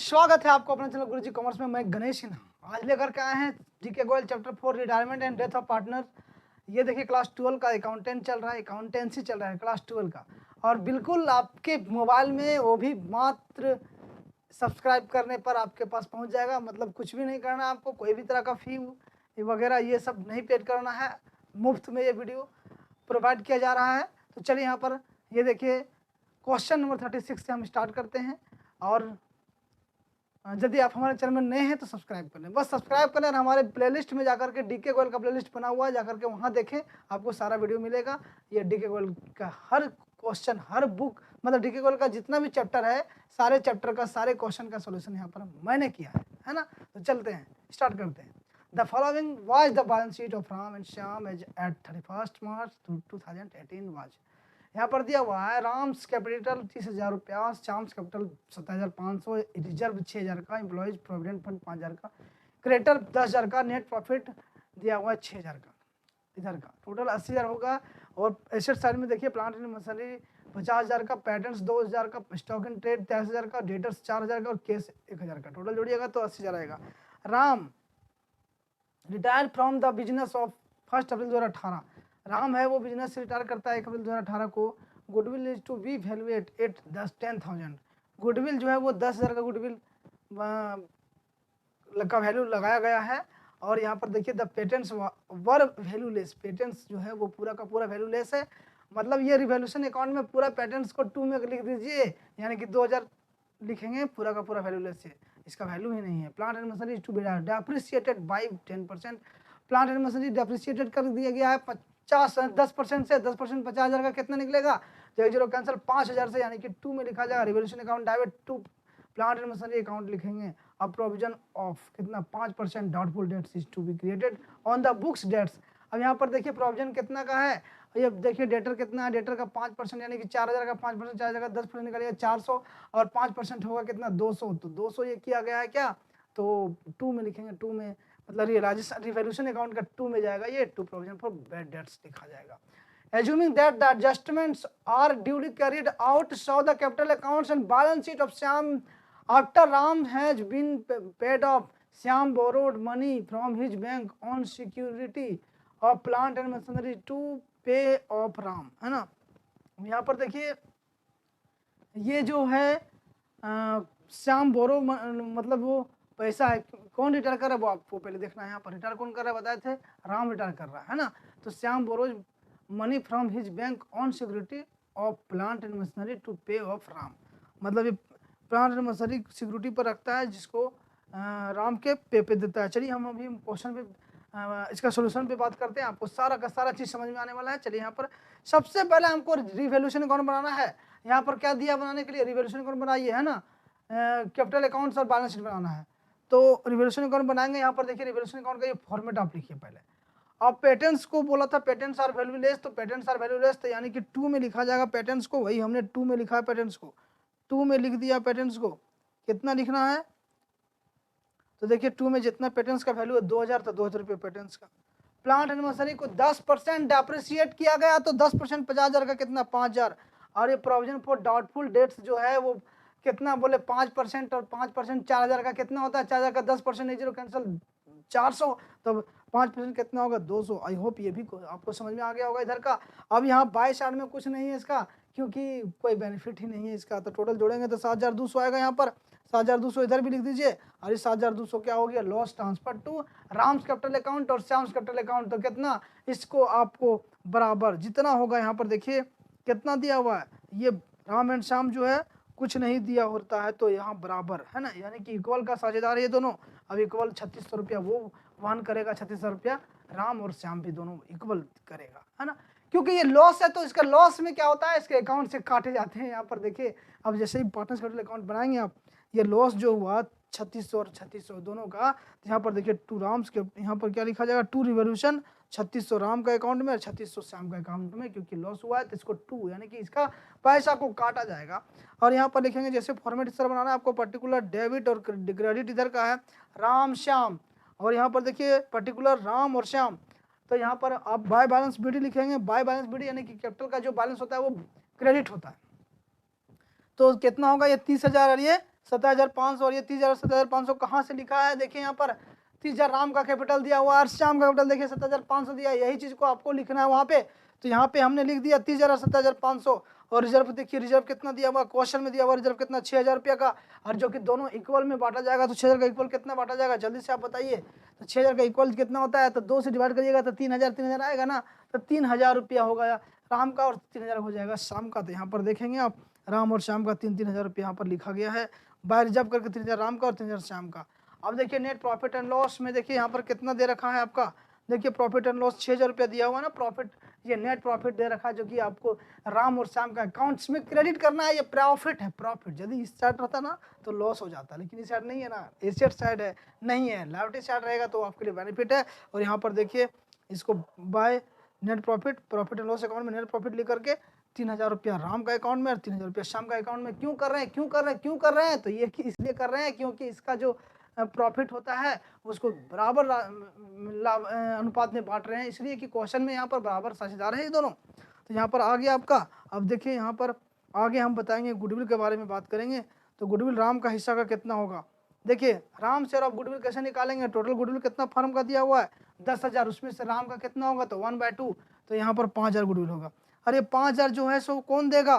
स्वागत है आपको अपने चैनल गुरुजी कॉमर्स में। मैं गणेश सिन्हा आज लेकर के आए हैं GK Goyal chapter 4 retirement and death of partner. ये देखिए क्लास 12 का अकाउंटेंट चल रहा है, अकाउंटेंसी चल रहा है क्लास 12 का, और बिल्कुल आपके मोबाइल में वो भी मात्र सब्सक्राइब करने पर आपके पास पहुंच जाएगा। मतलब कुछ भी नहीं करना है आपको, कोई भी तरह का फी वगैरह ये सब नहीं पेड करना है, मुफ्त में ये वीडियो प्रोवाइड किया जा रहा है। तो चलिए यहाँ पर ये देखिए क्वेश्चन नंबर 36 से हम स्टार्ट करते हैं। और यदि आप हमारे चैनल में नए हैं तो सब्सक्राइब कर लें, बस सब्सक्राइब कर लें। हमारे प्लेलिस्ट में जाकर के डीके गोयल का प्लेलिस्ट बना हुआ है, जाकर के वहाँ देखें, आपको सारा वीडियो मिलेगा। ये डीके गोयल का हर क्वेश्चन, हर बुक, मतलब डीके गोयल का जितना भी चैप्टर है, सारे चैप्टर का, सारे क्वेश्चन का सोल्यूशन यहाँ पर मैंने किया है ना। तो चलते हैं, स्टार्ट करते हैं। The following was the balance sheet of Ram and Shyam as at 31 March 2018 was. यहाँ पर दिया हुआ है राम्स कैपिटल 30,000 रुपया, श्याम्स कैपिटल 27,500, रिजर्व 6,000 का, एम्प्लॉयज प्रोविडेंट फंड 5,000 का, क्रेडिटर 10,000 का, नेट प्रॉफिट दिया हुआ है 6,000 का, इधर का टोटल 80,000 होगा। और एसेट साइड में देखिए प्लांट एंड मशीनरी 50,000 का, पैटर्न्स 2,000 का, स्टॉक इन ट्रेड 23,000 का, डेटर्स 4,000 का और कैश 1,000 का, टोटल जोड़िएगा तो 80,000 आएगा। Ram retire from the business of 1 अप्रैल 2018। राम है वो बिजनेस से रिटायर करता है 1 अप्रैल 2018 को। Goodwill is to be valuated at 10,000। Goodwill जो है वो 10,000 का गुडविल का वैल्यू लगाया गया है। और यहाँ पर देखिए the patents were valueless, patents जो है वो पूरा का पूरा वैल्यूलेस है। मतलब ये रिवैल्यूएशन अकाउंट में पूरा पेटेंट्स को 2 में लिख दीजिए, यानी कि 2,000 लिखेंगे, पूरा का पूरा वैल्यूलेस है, इसका वैल्यू ही नहीं है। Plant and machinery is to be depreciated by 10%। Plant and machinery depreciated कर दिया गया है 10% से। 10% 50,000 का कितना निकलेगा, तो 1 जीरो कैंसिल 5,000 से, यानी कि 2 में लिखा जाएगा। Revaluation account direct to plant and machinery account लिखेंगे। अब प्रोविजन ऑफ कितना 5% doubtful debts is to be created on the books debts. अब यहाँ पर देखिए प्रोविजन कितना का है, ये देखिए डेटर कितना है, डेटर का 5% यानी कि 4,000 का 5%, 4,000 का 10% निकालिएगा 400, और 5% होगा कितना 200। तो 200 ये किया गया है क्या, तो 2 में लिखेंगे, 2 में मतलब ये रिवैल्यूएशन अकाउंट का 2 में जाएगा, ये 2 प्रोविजन फॉर बैड डेट्स लिखा जाएगा। Assuming that the adjustments are duly carried out, so the capital accounts and balance sheet of Shyam after Ram has been paid off. Shyam borrowed money from his bank on security of plant and machinery to pay off Ram, है ना। यहाँ पर देखिए ये जो है श्याम बोरो मतलब वो पैसा है, कौन रिटायर कर रहा है वो आपको पहले देखना है। यहाँ पर रिटायर कौन कर रहा है बताए थे, राम रिटायर कर रहा है ना। तो Shyam borrows money from his bank on security of plant and machinery to pay off Ram. मतलब ये प्लांट एंड मशीनरी सिक्योरिटी पर रखता है, जिसको राम के पे देता है। चलिए हम अभी क्वेश्चन पे इसका सोल्यूशन पे बात करते हैं, आपको सारा का सारा चीज समझ में आने वाला है। चलिए यहाँ पर सबसे पहले हमको रिवैल्यूएशन अकाउंट बनाना है। यहाँ पर क्या दिया बनाने के लिए, रिवैल्यूएशन अकाउंट बनाइए, है ना। कैपिटल अकाउंट्स और बैलेंस शीट बनाना है, तो रिवैल्यूएशन अकाउंट बनाएंगे। यहाँ पर देखिए रिवैल्यूएशन अकाउंट का ये फॉर्मेट आप लिखिए पहले। अब पेटेंट्स को बोला था पेटेंट्स आर वैल्यूलेस, तो पेटेंट्स आर वैल्यूलेस तो यानी कि 2 में लिखा जाएगा पेटेंट्स को, वही हमने 2 में लिखा है पेटेंट्स को, 2 में लिख दिया पेटेंट्स को। कितना लिखना है, तो देखिए 2 में जितना पेटेंट्स का वैल्यू है 2,000, तो 2,000 रुपये पेटेंट्स का। प्लांट एंड मशीनरी को 10% डेप्रिसिएट किया गया, तो 10% 50,000 का कितना 5,000। और ये प्रोविजन फॉर डाउटफुल डेट्स जो है वो कितना बोले 5%, और 5% 4,000 का कितना होता है, 4,000 का 10% नहीं जीरो कैंसिल 400, तो 5% कितना होगा 200। आई होप ये भी आपको समझ में आ गया होगा इधर का। अब यहाँ बाई साइड में कुछ नहीं है इसका, क्योंकि कोई बेनिफिट ही नहीं है इसका, तो टोटल जोड़ेंगे तो 7,200 आएगा। यहाँ पर 7,200 इधर भी लिख दीजिए, और इस 7,200 क्या हो गया, loss transfer to Ram's capital account और श्याम्स कैपिटल अकाउंट। तो कितना, इसको आपको बराबर जितना होगा, यहाँ पर देखिए कितना दिया हुआ है, ये राम एंड श्याम जो है कुछ नहीं दिया होता है, तो यहाँ बराबर है ना, यानी कि इक्वल का साझेदार ये दोनों। अब इक्वल 3600 रुपया वो वहन करेगा, 3600 रुपया राम और श्याम भी दोनों इक्वल करेगा, है ना। क्योंकि ये लॉस है, तो इसका लॉस में क्या होता है, इसके अकाउंट से काटे जाते हैं। यहाँ पर देखिए अब जैसे ही पार्टनर्स कैपिटल अकाउंट बनाएंगे आप, ये लॉस जो हुआ 3600 और 3600 दोनों का, तो यहाँ पर देखिए 2 राम्स के, यहाँ पर क्या लिखा जाएगा, 2 रिवॉल्यूशन 3600 राम का अकाउंट में और 3600 श्याम का अकाउंट में, क्योंकि लॉस हुआ है तो इसको 2 यानी कि इसका पैसा को काटा जाएगा। और यहाँ पर लिखेंगे जैसे फॉर्मेट इस तरह बनाना है आपको, पर्टिकुलर डेबिट और क्रेडिट इधर का है राम श्याम, और यहाँ पर देखिए पर्टिकुलर राम और श्याम। तो यहाँ पर आप बाय बैलेंस बीडी लिखेंगे, बाय बैलेंस बीडी यानी कि कैपिटल का जो बैलेंस होता है वो क्रेडिट होता है। तो कितना होगा, ये 30,000 और ये 27,500 और ये 30,000 27,500 कहाँ से लिखा है? देखिए यहाँ पर 30,000 राम का कैपिटल दिया हुआ है और श्याम का कैपिटल देखिए 27,500 दिया है, यही चीज को आपको लिखना है वहाँ पे। तो यहाँ पे हमने लिख दिया 30,000 और 27,500 और रिजर्व देखिए रिजर्व कितना दिया हुआ, क्वेश्चन में दिया हुआ रिजर्व कितना 6,000 रुपया का, और जो कि दोनों इक्वल में बांटा जाएगा तो 6,000 का इक्वल कितना बांटा जाएगा जल्दी से आप बताइए। तो 6,000 का इक्वल कितना होता है? तो 2 से डिवाइड करिएगा तो 3,000 आएगा ना, तो 3,000 रुपया होगा राम का और 3,000 हो जाएगा श्याम का। तो यहाँ पर देखेंगे आप राम और श्याम का 3,000 रुपया यहाँ पर लिखा गया है, बाय रिजर्व करके 3,000 राम का और 3,000 श्याम का। अब देखिए नेट प्रॉफिट एंड लॉस में देखिए यहाँ पर कितना दे रखा है आपका, देखिए प्रॉफिट एंड लॉस 6,000 रुपया दिया हुआ ना, प्रॉफिट ये नेट प्रॉफिट दे रखा है जो कि आपको राम और श्याम का अकाउंट्स में क्रेडिट करना है। ये प्रॉफिट है, प्रॉफिट यदि इस साइड रहता ना तो लॉस हो जाता, लेकिन इस साइड नहीं है ना, एसेट साइड है नहीं है, लायबिलिटी साइड रहेगा तो आपके लिए बेनिफिट है। और यहाँ पर देखिए इसको by net profit, profit and loss account में नेट प्रॉफिट लिख करके 3,000 रुपया राम का अकाउंट में और 3,000 रुपया श्याम का अकाउंट में। क्यों कर रहे हैं, क्यों कर रहे हैं, क्यों कर रहे हैं? तो ये इसलिए कर रहे हैं क्योंकि इसका जो प्रॉफिट होता है उसको बराबर अनुपात में बांट रहे हैं, इसलिए कि क्वेश्चन में यहाँ पर बराबर साझेदार है ये दोनों। तो यहाँ पर आ गया आपका। अब देखिए यहाँ पर आगे हम बताएंगे गुडविल के बारे में बात करेंगे। तो गुडविल राम का हिस्सा का कितना होगा, देखिए राम शेयर ऑफ गुडविल कैसे निकालेंगे, टोटल गुडविल कितना फर्म का दिया हुआ है 10,000, उसमें से राम का कितना होगा तो 1/2, तो यहाँ पर 5,000 गुडविल होगा। अरे 5,000 जो है सो कौन देगा,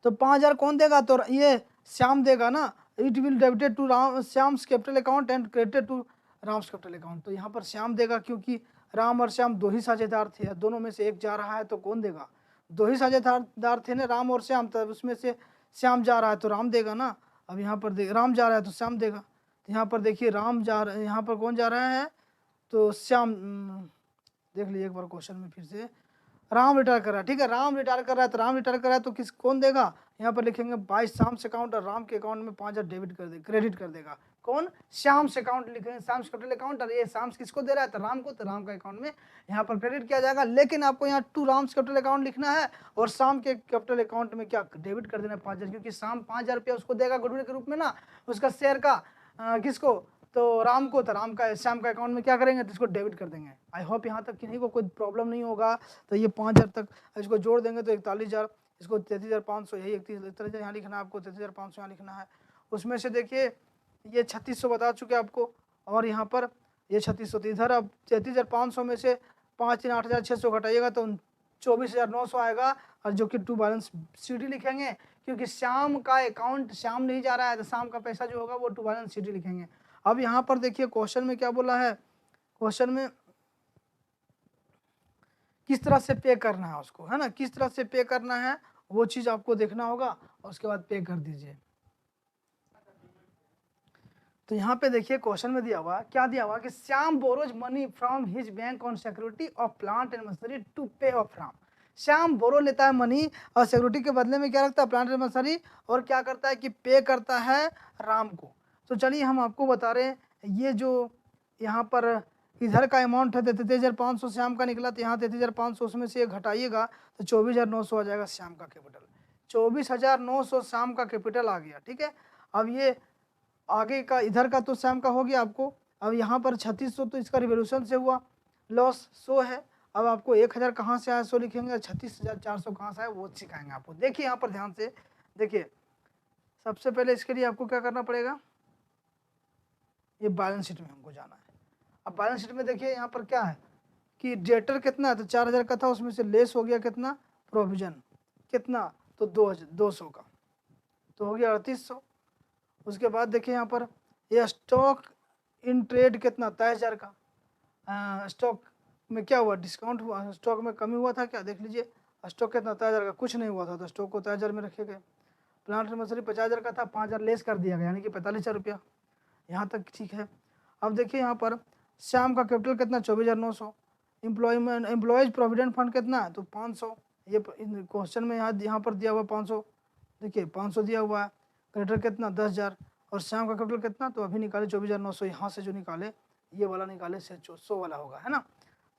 तो 5,000 कौन देगा, तो ये श्याम देगा ना, it will debited to Ram Shyam's capital account and credited to Ram's capital account. तो यहाँ पर श्याम देगा क्योंकि राम और श्याम दो ही साझेदार थे, दोनों में से एक जा रहा है तो कौन देगा, दो ही साझेदार थे ना राम और श्याम, तब उसमें से श्याम जा रहा है तो राम देगा ना। अब यहाँ पर राम जा रहा है तो श्याम देगा। तो यहाँ पर देखिए राम जा रहा है, यहाँ पर कौन जा रहा है तो श्याम, देख लीजिए एक बार क्वेश्चन में फिर से, राम रिटायर कर रहा है, ठीक है राम रिटायर कर रहा है, तो राम रिटायर कर रहा है तो किस कौन देगा, यहाँ पर लिखेंगे बाय श्याम्स अकाउंट और राम के अकाउंट में 5,000 डेबिट कर दे क्रेडिट कर देगा, कौन श्याम्स अकाउंट लिखेंगे, श्याम्स कैपिटल अकाउंट, और ये श्याम्स किसको दे रहा है तो राम को, तो राम का अकाउंट में यहाँ पर क्रेडिट किया जाएगा। लेकिन आपको यहाँ टू राम्स कैपिटल अकाउंट लिखना है और श्याम के कैपिटल अकाउंट में क्या डेबिट कर देना है 5,000, क्योंकि श्याम 5,000 रुपया उसको देगा गुडविल के रूप में ना, उसका शेयर का किसको तो राम को, तो राम का श्याम का अकाउंट में क्या करेंगे तो इसको डेबिट कर देंगे। आई होप यहाँ तक किसी को कोई प्रॉब्लम नहीं होगा। तो ये 5,000 तक इसको जोड़ देंगे तो 41,000, इसको 33,500, यही 31,000 यहाँ लिखना है आपको, 33,500 यहाँ लिखना है। उसमें से देखिए ये 3,600 बता चुके आपको, और यहाँ पर ये 3,600, तो इधर अब 33,500 में से 5 3 8,600 घटाइएगा तो 24,900 आएगा, और जो कि टू बैलेंस CD लिखेंगे क्योंकि श्याम का अकाउंट श्याम नहीं जा रहा है, तो श्याम का पैसा जो होगा वो टू बैलेंस CD लिखेंगे। अब यहाँ पर देखिए क्वेश्चन में क्या बोला है, क्वेश्चन में किस तरह से पे करना है उसको, है ना, किस तरह से पे करना है वो चीज आपको देखना होगा और उसके बाद पे कर दीजिए। तो यहाँ पे देखिए क्वेश्चन में दिया हुआ क्या दिया हुआ कि Shyam borrows money from his bank on security of plant and machinery to pay off Ram. Shyam borrow लेता है मनी और सिक्योरिटी के बदले में क्या रखता है प्लांट एंड मशीनरी, और क्या करता है कि पे करता है राम को। तो चलिए हम आपको बता रहे हैं ये जो यहाँ पर इधर का अमाउंट है 33,500 श्याम का निकला, तो यहाँ 33,500 उसमें से घटाइएगा तो 24,900 आ जाएगा श्याम का कैपिटल, 24,900 श्याम का कैपिटल आ गया, ठीक है। अब ये आगे का इधर का तो श्याम का हो गया आपको। अब यहाँ पर 3,600 तो इसका रिवोल्यूशन से हुआ लॉस 100 है। अब आपको 1,000 कहाँ से आया 100 लिखेंगे, 36,400 कहाँ से आया वो सिखाएंगे आपको। देखिए यहाँ पर ध्यान से देखिए, सबसे पहले इसके लिए आपको क्या करना पड़ेगा, ये बैलेंस शीट में हमको जाना है। अब बैलेंस शीट में देखिए यहाँ पर क्या है कि डेटर कितना है तो 4,000 का था, उसमें से लेस हो गया कितना प्रोविजन कितना तो 200 का, तो हो गया 3,800। उसके बाद देखिए यहाँ पर ये स्टॉक इन ट्रेड कितना 23,000 का, स्टॉक में क्या हुआ डिस्काउंट हुआ, स्टॉक में कमी हुआ था क्या, देख लीजिए स्टॉक कितना 23,000 का, कुछ नहीं हुआ था तो स्टॉक को 23,000 में रखे गए। प्लांट मशीनरी 50,000 का था, 5,000 लेस कर दिया गया यानी कि 45,000 रुपया, यहाँ तक ठीक है। अब देखिए यहाँ पर श्याम का कैपिटल कितना 24,900, एम्प्लॉयज प्रोविडेंट फंड कितना है तो 500, ये क्वेश्चन में यहाँ पर दिया हुआ 500, देखिए 500 दिया हुआ है। क्रेडिटर कितना 10,000 और श्याम का कैपिटल कितना तो अभी निकाले 24,900, यहाँ से जो निकाले ये वाला निकाले से 100 वाला होगा, है ना।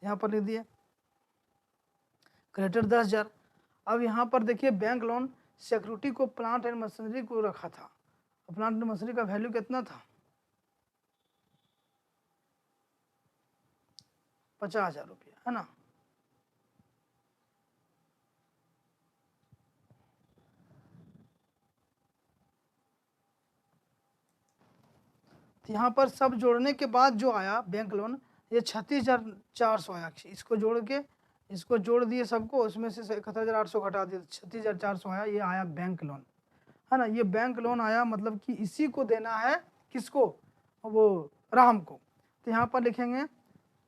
यहाँ पर लिख दिए क्रेडिटर 10,000। अब यहाँ पर देखिए बैंक लोन सिक्योरिटी को प्लांट एंड मशीनरी को रखा था, प्लांट एंड मशीनरी का वैल्यू कितना था 50,000 रुपया, है ना। तो यहाँ पर सब जोड़ने के बाद जो आया बैंक लोन, ये 36,400 आया। इसको जोड़ के इसको जोड़ दिए सबको, उसमें से 71,800 घटा दिए, 36,400 आया। ये आया बैंक लोन, है ना। ये बैंक लोन आया, मतलब कि इसी को देना है, किसको, वो राम को। तो यहाँ पर लिखेंगे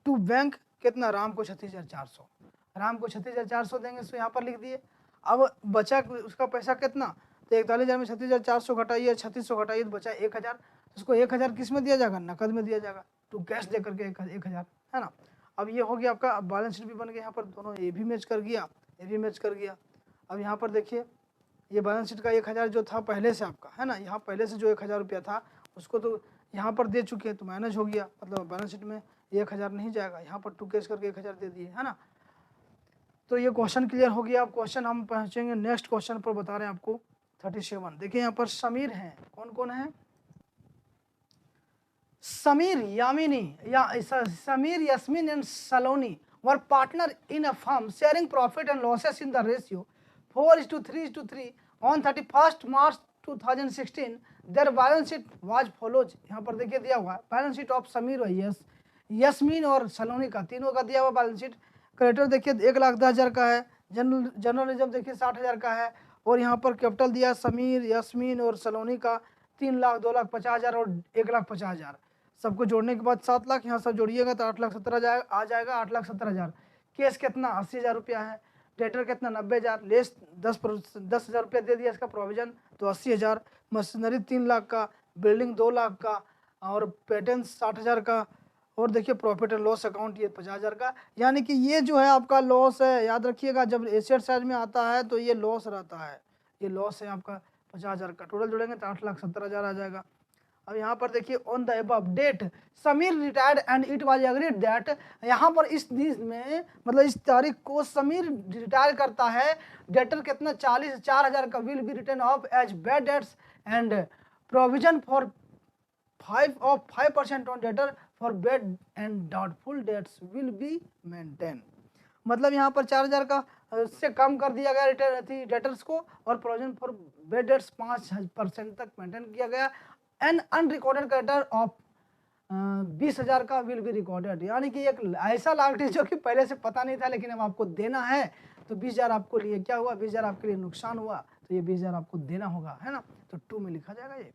टू बैंक कितना, राम को 36,400, राम को 36,400 देंगे, तो यहाँ पर लिख दिए। अब बचा उसका पैसा कितना, तो 41,000 में 36,400 घटाइए, 3600 घटाइए तो बचा 1,000। उसको 1,000 किस में दिया जाएगा, नकद में दिया जाएगा, टू कैश दे करके 1,000, है ना। अब ये हो गया आपका, बैलेंस शीट भी बन गया। यहाँ पर दोनों ये भी मैच कर गया, ये भी मैच कर गया। अब यहाँ पर देखिए, ये बैलेंस शीट का 1,000 जो था पहले से आपका, है ना, यहाँ पहले से जो 1,000 रुपया था उसको तो यहाँ पर दे चुके हैं, तो मैनेज हो गया, मतलब बैलेंस शीट में 1,000 नहीं जाएगा, यहाँ पर टू कैश करके 1,000 दे दिए, है ना। तो ये क्वेश्चन क्लियर हो गया। अब क्वेश्चन हम पहुंचेंगे नेक्स्ट क्वेश्चन पर, बता रहे हैं आपको 37। देखिए यहाँ पर समीर हैं, कौन कौन है, Sameer Yasmin and Saloni were partner in a firm sharing profit and losses in the ratio 4:3:3 on 31 March 2016। Their balance sheet was follows. यहाँ पर देखिए दिया हुआ है बैलेंस शीट ऑफ समीर और यस्मीन और सलोनी का, तीनों का दिया हुआ बैलेंस शीट। क्रेडिटर देखिए 1,10,000 का है, जनरल रिजर्व देखिए 60,000 का है, और यहाँ पर कैपिटल दिया समीर यस्मीन और सलोनी का 3 लाख, 2 लाख 50,000 और 1,50,000। सबको जोड़ने के बाद 7 लाख, यहाँ सब जोड़िएगा तो 8,17,000 आ जाएगा, 8,17,000। केस कितना 80,000 रुपया है, डेटर कितना 90,000, लेस 10,000 रुपया दे दिया इसका प्रोविजन, तो 80,000। मशीनरी 3 लाख का, बिल्डिंग 2 लाख का, और पेटेंट 60,000 का, और देखिए प्रॉफिट एंड लॉस अकाउंट ये 50,000 का। यानी कि ये जो है आपका लॉस है, याद रखिएगा जब एसेट साइड में आता है तो ये लॉस रहता है, ये लॉस है आपका 50,000 का। टोटल जोड़ेंगे तो 8,70,000 आ जाएगा। अब यहाँ पर देखिए on the above date Sameer retired and it was agreed that, यहाँ पर इस दिन में मतलब इस तारीख को समीर रिटायर करता है। डेटर कितना 4,000 का will be written off as bad debts and provision for 5% on debtor for bad and doubtful debts will be maintain. मतलब यहाँ पर 4,000 का से कम कर दिया गया डेटर्स को, और प्रोविजन फॉर बैड डेट्स 5% तक मेंटेन किया गया। एन अनरिकॉर्डेड क्रेडिटर ऑफ 20,000 का विल बी रिकॉर्डेड। यानी कि एक ऐसा लायबिलिटी जो कि पहले से पता नहीं था लेकिन अब आपको देना है, तो 20,000 आपको लिए क्या हुआ, 20,000 आपके लिए नुकसान हुआ, तो ये 20,000 आपको देना होगा, है ना। तो 2 में लिखा जाएगा ये।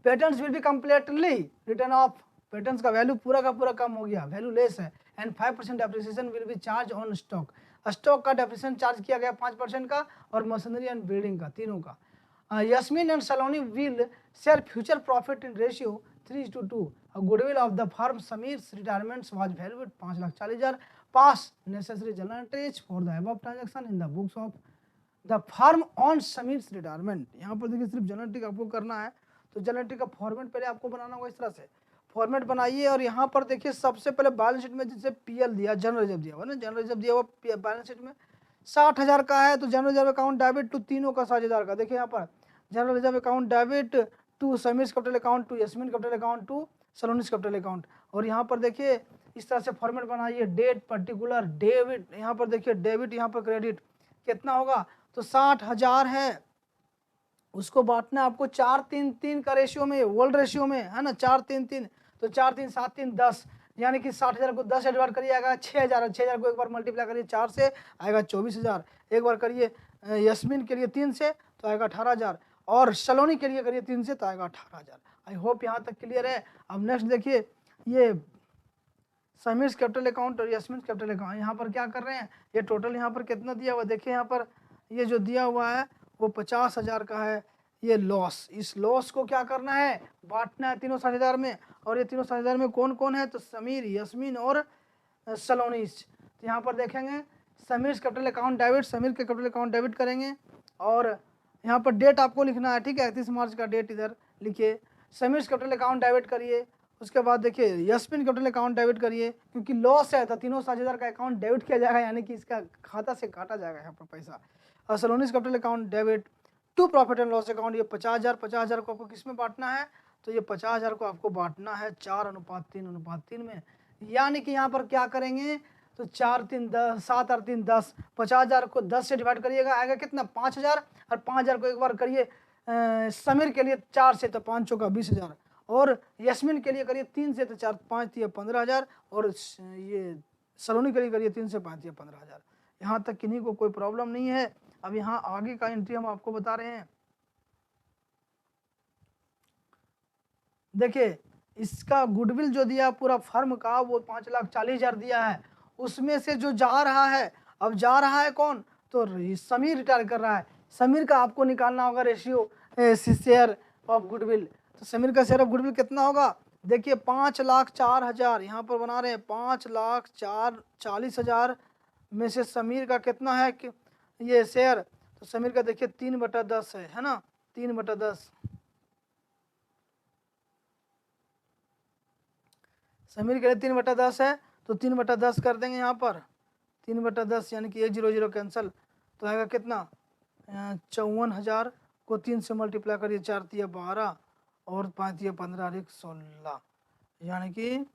Patents will be completely return of, patents का वैल्यू पूरा का पूरा कम हो गया, वैल्यू लेस है। And 5% depreciation will be charge on stock, stock का डेप्रिसिएशन चार्ज किया गया 5% का, और मशीनरी एंड बिल्डिंग का, तीनों का। Yasmin and Saloni will share future profit in ratio 3:2. Goodwill of the firm Samir's retirement was valued at 5,40,000. Pass necessary journal entries for the above transaction in the books of the firm on Samir's retirement. यहाँ पर देखिए सिर्फ journal entry आपको करना है, तो journal entry का format पहले आपको बनाना होगा। इस तरह से फॉर्मेट बनाइए, और यहाँ पर देखिए सबसे पहले बैलेंस शीट में जैसे पीएल दिया, जनरल रिजर्व दिया हुआ ना, जनरल रिजर्व दिया हुआ बैलेंस शीट में 60,000 का है, तो general reserve account debit to तीनों का 60,000 का। देखिए यहाँ पर general reserve account debit to Sameer's capital account, to Yasmin capital account, to Saloni's capital account. और यहाँ पर देखिए इस तरह से फॉर्मेट बनाइए, डेट पर्टिकुलर डेबिट, यहाँ पर देखिए डेबिट, यहाँ पर क्रेडिट कितना होगा, तो 60,000 है, उसको बांटना आपको 4:3:3 का रेशियो में, वर्ल्ड रेशियो में, है ना, 4:3:3, तो 4 3 7 3 10, यानी कि 60,000 को 10 से डिवाइड करिए आएगा 6,000, 6,000 को एक बार मल्टीप्लाई करिए 4 से आएगा 24,000, एक बार करिए यस्मीन के लिए 3 से तो आएगा 18,000, और सलोनी के लिए करिए 3 से तो आएगा 18,000। आई होप यहाँ तक क्लियर है। अब नेक्स्ट देखिए, ये समीर्स कैपिटल अकाउंट और यस्मीन कैपिटल अकाउंट, यहाँ पर क्या कर रहे हैं, ये टोटल यहाँ पर कितना दिया हुआ, देखिए यहाँ पर ये जो दिया हुआ है वो 50,000 का है। ये लॉस, इस लॉस को क्या करना है, बांटना है तीनों 60,000 में, और ये तीनों 60,000 में कौन कौन है, तो समीर, यस्मीन और सलोनीस। तो यहाँ पर देखेंगे Sameer capital account debit, Sameer के कैपिटल अकाउंट डेबिट करेंगे, और यहाँ पर डेट आपको लिखना है, ठीक है, 31 मार्च का डेट इधर लिखिए, समीर कैपिटल अकाउंट डेबिट करिए। उसके बाद देखिए यस्मीन कैपिटल अकाउंट डेबिट करिए, क्योंकि लॉस है तो तीनों 60,000 का अकाउंट डेबिट किया जाएगा, यानी कि इसका खाता से काटा जाएगा यहाँ पर पैसा। और Saloni's capital account debit to profit and loss account, ये 50,000 को आपको किस में बांटना है, तो ये 50,000 को आपको बांटना है 4:3:3 में। यानी कि यहाँ पर क्या करेंगे, तो 4 3 10 7 और 3 10, 50,000 को 10 से डिवाइड करिएगा आएगा कितना 5,000, और 5,000 को एक बार करिए समीर के लिए 4 से तो 5 चौका 20,000, और यस्मिन के लिए करिए 3 से 4 5 या 15,000 और ये सलोनी के लिए करिए 3 से 5 या 15,000। यहाँ तक किन्हीं को कोई प्रॉब्लम नहीं है। अब यहाँ आगे का एंट्री हम आपको बता रहे हैं। देखिए इसका गुडविल जो दिया पूरा फर्म का वो 5,40,000 दिया है, उसमें से जो जा रहा है, अब जा रहा है कौन, तो समीर रिटायर कर रहा है, समीर का आपको निकालना होगा रेशियो शेयर ऑफ गुडविल। तो समीर का शेयर ऑफ गुडविल कितना होगा, देखिए 5,04,000 यहाँ पर बना रहे हैं, 5,40,000 में से समीर का कितना है कि ये शेयर, तो समीर का देखिए 3/10 है ना, 3/10 समीर के लिए 3/10 है, तो 3/10 कर देंगे यहाँ पर, 3/10 यानी कि 100 कैंसिल, तो आएगा कितना 54,000 को 3 से मल्टीप्लाई करिए, 4 तिया 12 और 5 तिया 15 और 16, यानी कि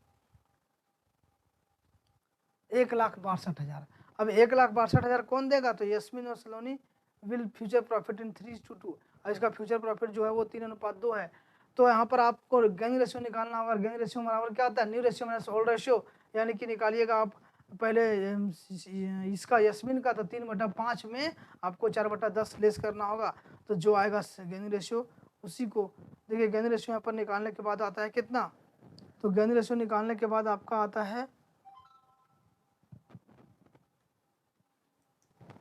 1,62,000। अब 1,62,000 कौन देगा, तो यस्मिन और सलोनी विल फ्यूचर प्रॉफिट इन 3:2 और इसका फ्यूचर प्रॉफिट जो है वो 3:2 है। तो यहाँ पर आपको गेनिंग रेशियो निकालना होगा, गेनिंग रेशियो बराबर क्या होता है, new ratio minus old ratio, यानी कि निकालिएगा आप पहले इसका यस्मिन का, तो 3/5 में आपको 4/10 लेस करना होगा, तो जो आएगा गेनिंग रेशियो उसी को देखिए। गेनिंग रेशियो यहाँ पर निकालने के बाद आता है कितना, तो गेनिंग रेशियो निकालने के बाद आपका आता है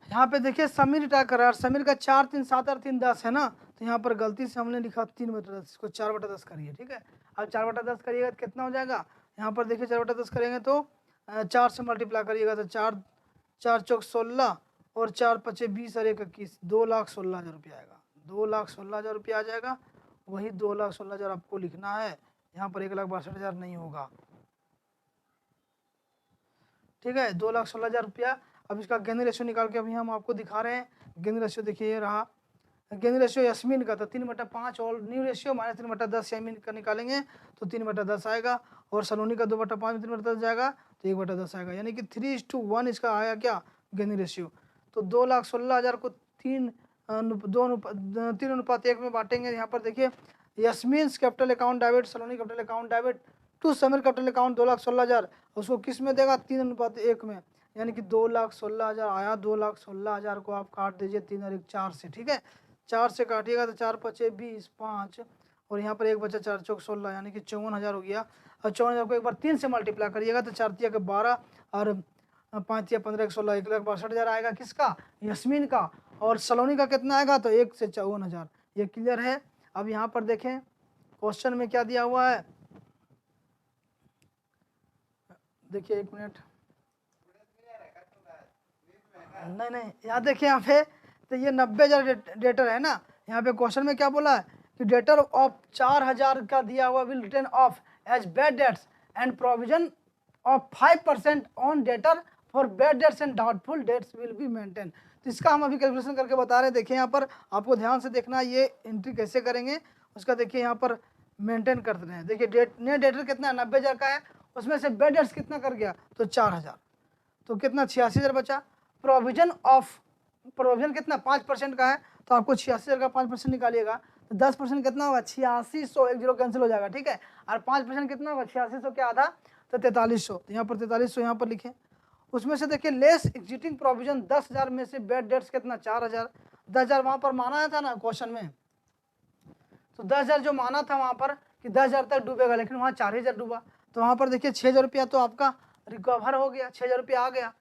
यहाँ पे देखिए समीर रिटायर कर रहा है, समीर का 4 3 7 और 3 10 है ना, तो यहाँ पर गलती से हमने लिखा 3/10, इसको 4/10 करिए, ठीक है। अब 4/10 करिएगा तो कितना हो जाएगा, यहाँ पर देखिए 4/10 करेंगे तो 4 से मल्टीप्लाई करिएगा तो 4 4 चौक 16 और 4 पचे 20 और 1 21, 2,16,000 रुपया आएगा, 2,16,000 रुपया आ जाएगा। वही 2,16,000 आपको लिखना है, यहाँ पर 1,62,000 नहीं होगा, ठीक है, 2,16,000 रुपया। अब इसका गेनिंग रेशियो निकाल के अभी हम आपको दिखा रहे हैं। गेनिंग रेशियो देखिए ये रहा, गेनिंग रेशियो यस्मिन का था 3/5 और न्यू रेशियो माइनस 3/10 यस्मिन का निकालेंगे तो 3/10 आएगा, और सलोनी का 2/5 में 3/10 जाएगा तो 1/10 आएगा, यानी कि 3:1 इसका आया क्या गेनिंग रेशियो। तो 2,16,000 को 3:1 में बांटेंगे। यहाँ पर देखिए Yasmin capital account debit, Saloni capital account debit to Sameer capital account 2,16,000, उसको किस में देगा 3:1 में, यानी कि 2,16,000 आया। 2,16,000 को आप काट दीजिए 3 और 1 4 से, ठीक है, 4 से काटिएगा तो 4 पचे 20 5 और यहाँ पर 1 बचा 4 चौक 16, यानी कि 54,000 हो गया। और 54,000 को एक बार 3 से मल्टीप्लाई करिएगा तो 4 तिया के 12 और 5 तिया 15 16, 1,62,000 आएगा किसका, यस्मिन का। और सलोनी का कितना आएगा, तो 1 से 54,000। ये क्लियर है। अब यहाँ पर देखें क्वेश्चन में क्या दिया हुआ है, देखिए 1 मिनट, नहीं यहाँ देखिए, यहाँ पे तो ये 90,000 डेटर है ना, यहाँ पे क्वेश्चन में क्या बोला है कि डेटर ऑफ 4,000 का दिया हुआ will written off as bad debts and provision of 5% on debtor for bad debts and doubtful debts will be maintain. तो इसका हम अभी कैलकुलेशन करके बता रहे हैं। देखिए यहाँ पर आपको ध्यान से देखना, ये एंट्री कैसे करेंगे उसका देखिए यहाँ पर मेंटेन कर रहे हैं। देखिए नेट डेटर कितना है 90,000 का है, उसमें से बैड डेट्स कितना कर गया तो 4,000, तो कितना 86,000 बचा। प्रोविजन ऑफ, प्रोविजन कितना 5% का है, तो आपको 86,000 का 5% निकालिएगा तो 10% कितना होगा 8600, 1 0 कैंसिल हो जाएगा, ठीक है। और 5% कितना होगा 8600 के आधा तो 4300, तो यहाँ पर 4300 यहाँ पर लिखें। उसमें से देखिए लेस एग्जिटिंग प्रोविजन 10,000 में से बैड डेट्स कितना 4,000, 10,000 वहाँ पर माना था ना क्वेश्चन में, तो 10,000 जो माना था वहाँ पर कि 10,000 तक डूबेगा, लेकिन वहाँ 4,000 डूबा, तो वहाँ पर देखिए 6,000 रुपया तो आपका रिकवर हो गया, 6,000 रुपया आ गया।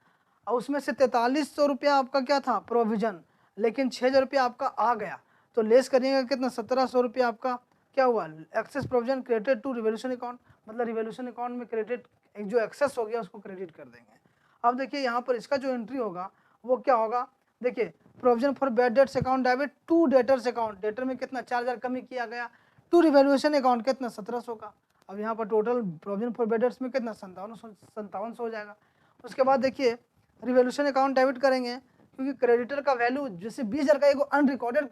और उसमें से 4300 रुपया आपका क्या था प्रोविजन, लेकिन 6,000 रुपया आपका आ गया, तो लेस करिएगा कितना 1,700 रुपया आपका क्या हुआ excess provision credited to revaluation account, मतलब रिवोल्यूशन अकाउंट में क्रेडिट जो एक्सेस हो गया उसको क्रेडिट कर देंगे। अब देखिए यहाँ पर इसका जो एंट्री होगा वो क्या होगा, देखिए provision for bad debts account debit to debtors account, debtor में कितना 4,000 कमी किया गया, टू रिवोल्यूशन अकाउंट कितना 1,700 का। अब यहाँ पर total provision for bad dates में कितना 5700 हो जाएगा। उसके बाद देखिए रिवोल्यूशन अकाउंट डेबिट करेंगे, क्योंकि क्रेडिटर का वैल्यू जैसे 20,000 का एक अनरिकॉर्डेड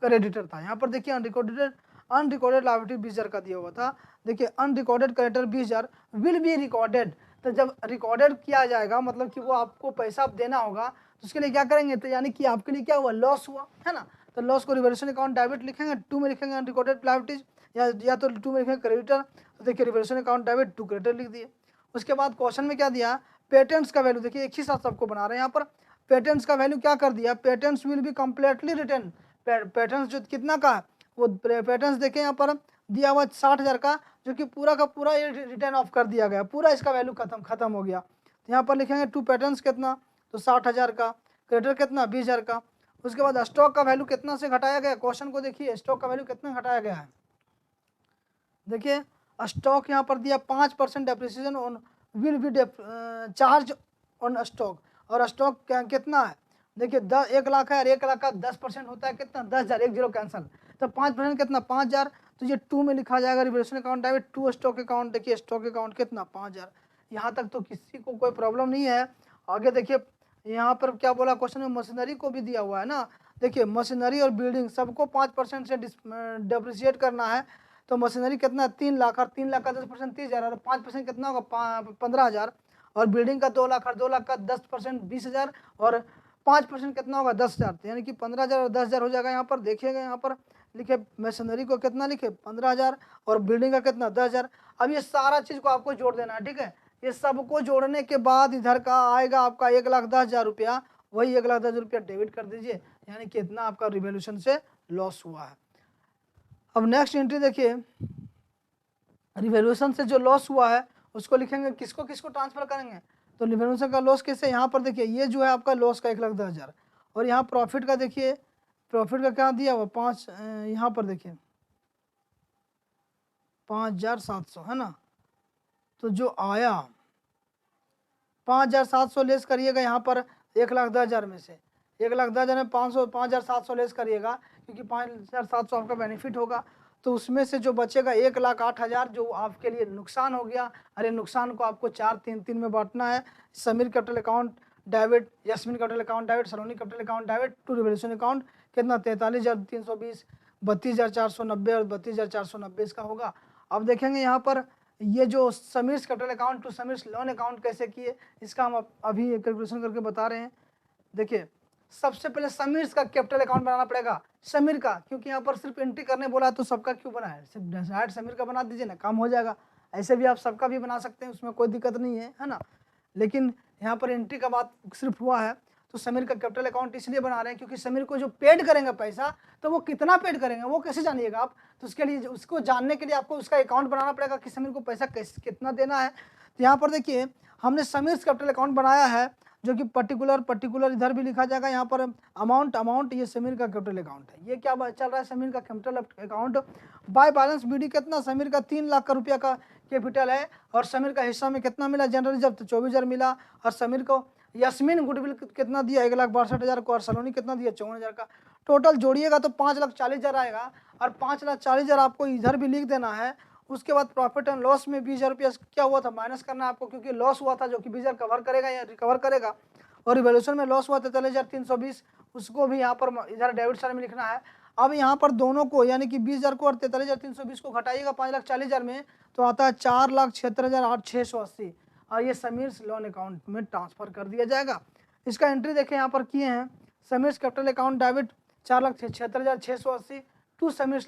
क्रेडिटर था, यहाँ पर देखिए अनरिकॉर्डेड लायबिलिटी 20,000 का दिया हुआ था। देखिए unrecorded creditor 20,000 will be recorded, तो जब रिकॉर्डेड किया जाएगा मतलब कि वो आपको पैसा देना होगा, तो उसके लिए क्या करेंगे, तो यानी कि आपके लिए क्या हुआ लॉस हुआ है ना, तो लॉस को रिवोल्यूशन अकाउंट डेबिट लिखेंगे, 2 में लिखेंगे अनरिकॉर्डेड लायबिलिटीज, या तो टू में लिखेंगे क्रेडिटर, तो देखिए revaluation account debit to creditor लिख दिए। उसके बाद क्वेश्चन में क्या दिया, पेटेंट्स का वैल्यू, देखिए एक ही साथ सबको बना रहे हैं यहाँ पर। पेटेंट्स का वैल्यू क्या कर दिया, patents will be completely return, patents जो कितना का है वो पेटेंट्स देखें यहाँ पर दिया हुआ 60,000 का, जो कि पूरा का पूरा ये रिटर्न ऑफ कर दिया गया, पूरा इसका वैल्यू खत्म हो गया। तो यहाँ पर लिखेंगे टू पेटेंट्स कितना, तो 60,000 का, क्रेडिटर कितना 20,000 का। उसके बाद स्टॉक का वैल्यू कितना से घटाया गया, क्वेश्चन को देखिए स्टॉक का वैल्यू कितना घटाया गया है। देखिए स्टॉक यहाँ पर दिया 5% depreciation on will be charge on stock, और स्टॉक कितना है, देखिए 1 लाख है और 1 लाख का 10% होता है कितना 10,000, 10 कैंसिल, तो 5% कितना 5,000, तो ये 2 में लिखा जाएगा revaluation account debit to stock account. देखिए स्टॉक अकाउंट कितना 5,000, यहाँ तक तो किसी को कोई प्रॉब्लम नहीं है। आगे देखिए यहाँ पर क्या बोला क्वेश्चन में, मशीनरी को भी दिया हुआ है ना, देखिए मशीनरी और बिल्डिंग सबको 5% से डेप्रिसिएट करना है, तो मशीनरी कितना 3 लाख, और 3 लाख का 10% 30,000, और 5% कितना होगा 15,000, और बिल्डिंग का 2 लाख, और 2 लाख का 10% 20,000, और 5% कितना होगा 10,000, यानी कि 15,000 और 10,000 हो जाएगा। यहाँ पर देखिएगा, यहाँ पर लिखे मशीनरी को कितना लिखे 15,000 और बिल्डिंग का कितना 10,000। अब ये सारा चीज़ को आपको जोड़ देना है, ठीक है। ये सबको जोड़ने के बाद इधर का आएगा आपका 1,10,000 रुपया, वही 1,10,000 रुपया डेबिट कर दीजिए, यानी कितना आपका रिवोल्यूशन से लॉस हुआ है। अब नेक्स्ट एंट्री देखिए, रिवोल्यूशन से जो लॉस हुआ है उसको लिखेंगे, किसको किसको ट्रांसफर करेंगे, तो रिवोल्यूशन का लॉस कैसे, यहाँ पर देखिए ये जो है आपका लॉस का 1,10,000, और यहाँ प्रॉफिट का देखिए, प्रॉफिट का क्या दिया हुआ 5, यहाँ पर देखिए 5,700 है ना, तो जो आया 5,700 लेस करिएगा यहाँ पर 1,10,000 में से, 1,10,000 में 5,700 लेस करिएगा, क्योंकि 5,700 आपका बेनिफिट होगा, तो उसमें से जो बचेगा 1,08,000 जो आपके लिए नुकसान हो गया। अरे नुकसान को आपको 4-3-3 में बांटना है, Sameer capital account debit, Yasmin capital account debit, Saloni capital account debit to revaluation account कितना 43,320, 32,490 और 32,490 इसका होगा। अब देखेंगे यहाँ पर ये जो Sameer capital account to Sameer loan account कैसे किए, इसका हम अभी कैलकुलेशन करके बता रहे हैं। देखिए सबसे पहले समीर का कैपिटल अकाउंट बनाना पड़ेगा, समीर का, क्योंकि यहाँ पर सिर्फ एंट्री करने बोला तो सबका क्यों बनाया, सिर्फ डायरेक्ट समीर का बना दीजिए ना, काम हो जाएगा। ऐसे भी आप सबका भी बना सकते हैं, उसमें कोई दिक्कत नहीं है ना, लेकिन यहाँ पर एंट्री का बात सिर्फ हुआ है, तो समीर का कैपिटल अकाउंट इसलिए बना रहे हैं क्योंकि समीर को जो पेड करेंगे पैसा, तो वो कितना पेड करेंगे वो कैसे जानिएगा आप, तो उसके लिए उसको जानने के लिए आपको उसका अकाउंट बनाना पड़ेगा कि समीर को पैसा कितना देना है। तो यहाँ पर देखिए हमने समीर कैपिटल अकाउंट बनाया है, जो कि पर्टिकुलर इधर भी लिखा जाएगा, यहाँ पर अमाउंट ये समीर का कैपिटल अकाउंट है। ये क्या चल रहा है, समीर का capital account by balance BD कितना, समीर का 3 लाख का रुपया का कैपिटल है, और समीर का हिस्सा में कितना मिला जनरल रिजर्व, तो 24,000 मिला, और समीर को यस्मिन गुडविल कितना दिया 1,62,000 को, और सलोनी कितना दिया 54,000 का। टोटल जोड़िएगा तो 5,40,000 आएगा, और 5,40,000 आपको इधर भी लिख देना है। उसके बाद प्रॉफिट एंड लॉस में 20,000 रुपया क्या हुआ था माइनस करना है आपको, क्योंकि लॉस हुआ था जो कि 20,000 कवर करेगा या रिकवर करेगा, और रिवोल्यूशन में लॉस हुआ 43,320, उसको भी यहाँ पर इधर डेबिट साइड में लिखना है। अब यहाँ पर दोनों को यानी कि 20,000 को और 43,320 को घटाइएगा 5,40,000 में, तो आता है 4,76,680, और ये समीर लोन अकाउंट में ट्रांसफर कर दिया जाएगा। इसका एंट्री देखें यहाँ पर किए हैं, Sameer capital account debit 4,76,680 to Sameer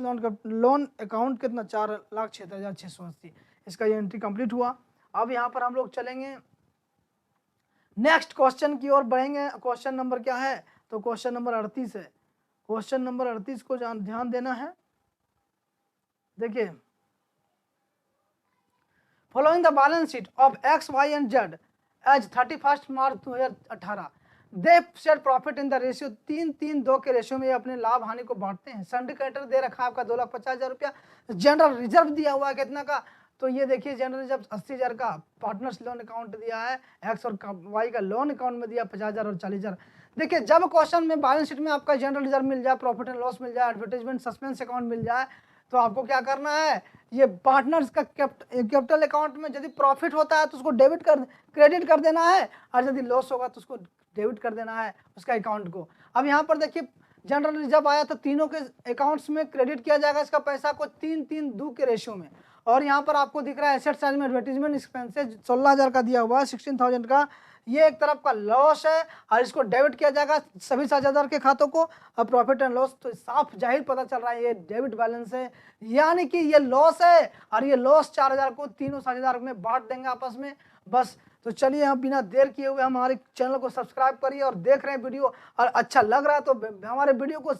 loan account कितना 4,76,680, इसका ये एंट्री कंप्लीट हुआ। अब यहाँ पर हम लोग चलेंगे नेक्स्ट क्वेश्चन की ओर बढ़ेंगे। क्वेश्चन नंबर क्या है, तो क्वेश्चन नंबर 38 है। क्वेश्चन नंबर 38 को ध्यान देना है। देखिए following the balance sheet of X Y and Z as 31 March 2018 they share profit in the ratio 3-3-2 के रेशियो में अपने लाभ हानि को बांटते हैं। सन्डी क्रेडिटर दे रखा है आपका 2,50,000 रुपया, जनरल रिजर्व दिया हुआ है कितना का, तो ये देखिए जनरल रिजर्व 80,000 का, पार्टनर्स लोन अकाउंट दिया है एक्स और वाई का लोन अकाउंट में दिया 50,000 और 40,000। देखिए जब क्वेश्चन में बैलेंस शीट में आपका जनरल रिजर्व मिल जाए, प्रॉफिट एंड लॉस मिल जाए, एडवर्टाइजमेंट सस्पेंस अकाउंट मिल जाए, तो आपको क्या करना है, ये पार्टनर्स का कैपिटल अकाउंट में यदि प्रॉफिट होता है तो उसको क्रेडिट कर देना है, और यदि लॉस होगा तो उसको डेबिट कर देना है उसका अकाउंट को। अब यहाँ पर देखिए जनरल रिजर्व आया तो तीनों के अकाउंट्स में क्रेडिट किया जाएगा इसका पैसा को 3-3-2 के रेशियो में। और यहाँ पर आपको दिख रहा है एसेट साइड में एडवर्टीजमेंट एक्सपेंसेस 16,000 का दिया हुआ है, 16,000 का ये एक तरफ का लॉस है और इसको डेबिट किया जाएगा सभी साझेदार के खातों को। और प्रॉफिट एंड लॉस तो साफ जाहिर पता चल रहा है ये डेबिट बैलेंस है, यानी कि ये लॉस है और ये लॉस 4000 को तीनों साझेदार में बांट देंगे आपस में बस। तो चलिए हम बिना देर किए हुए हमारे चैनल को सब्सक्राइब करिए और देख रहे हैं वीडियो और अच्छा लग रहा है तो हमारे वीडियो को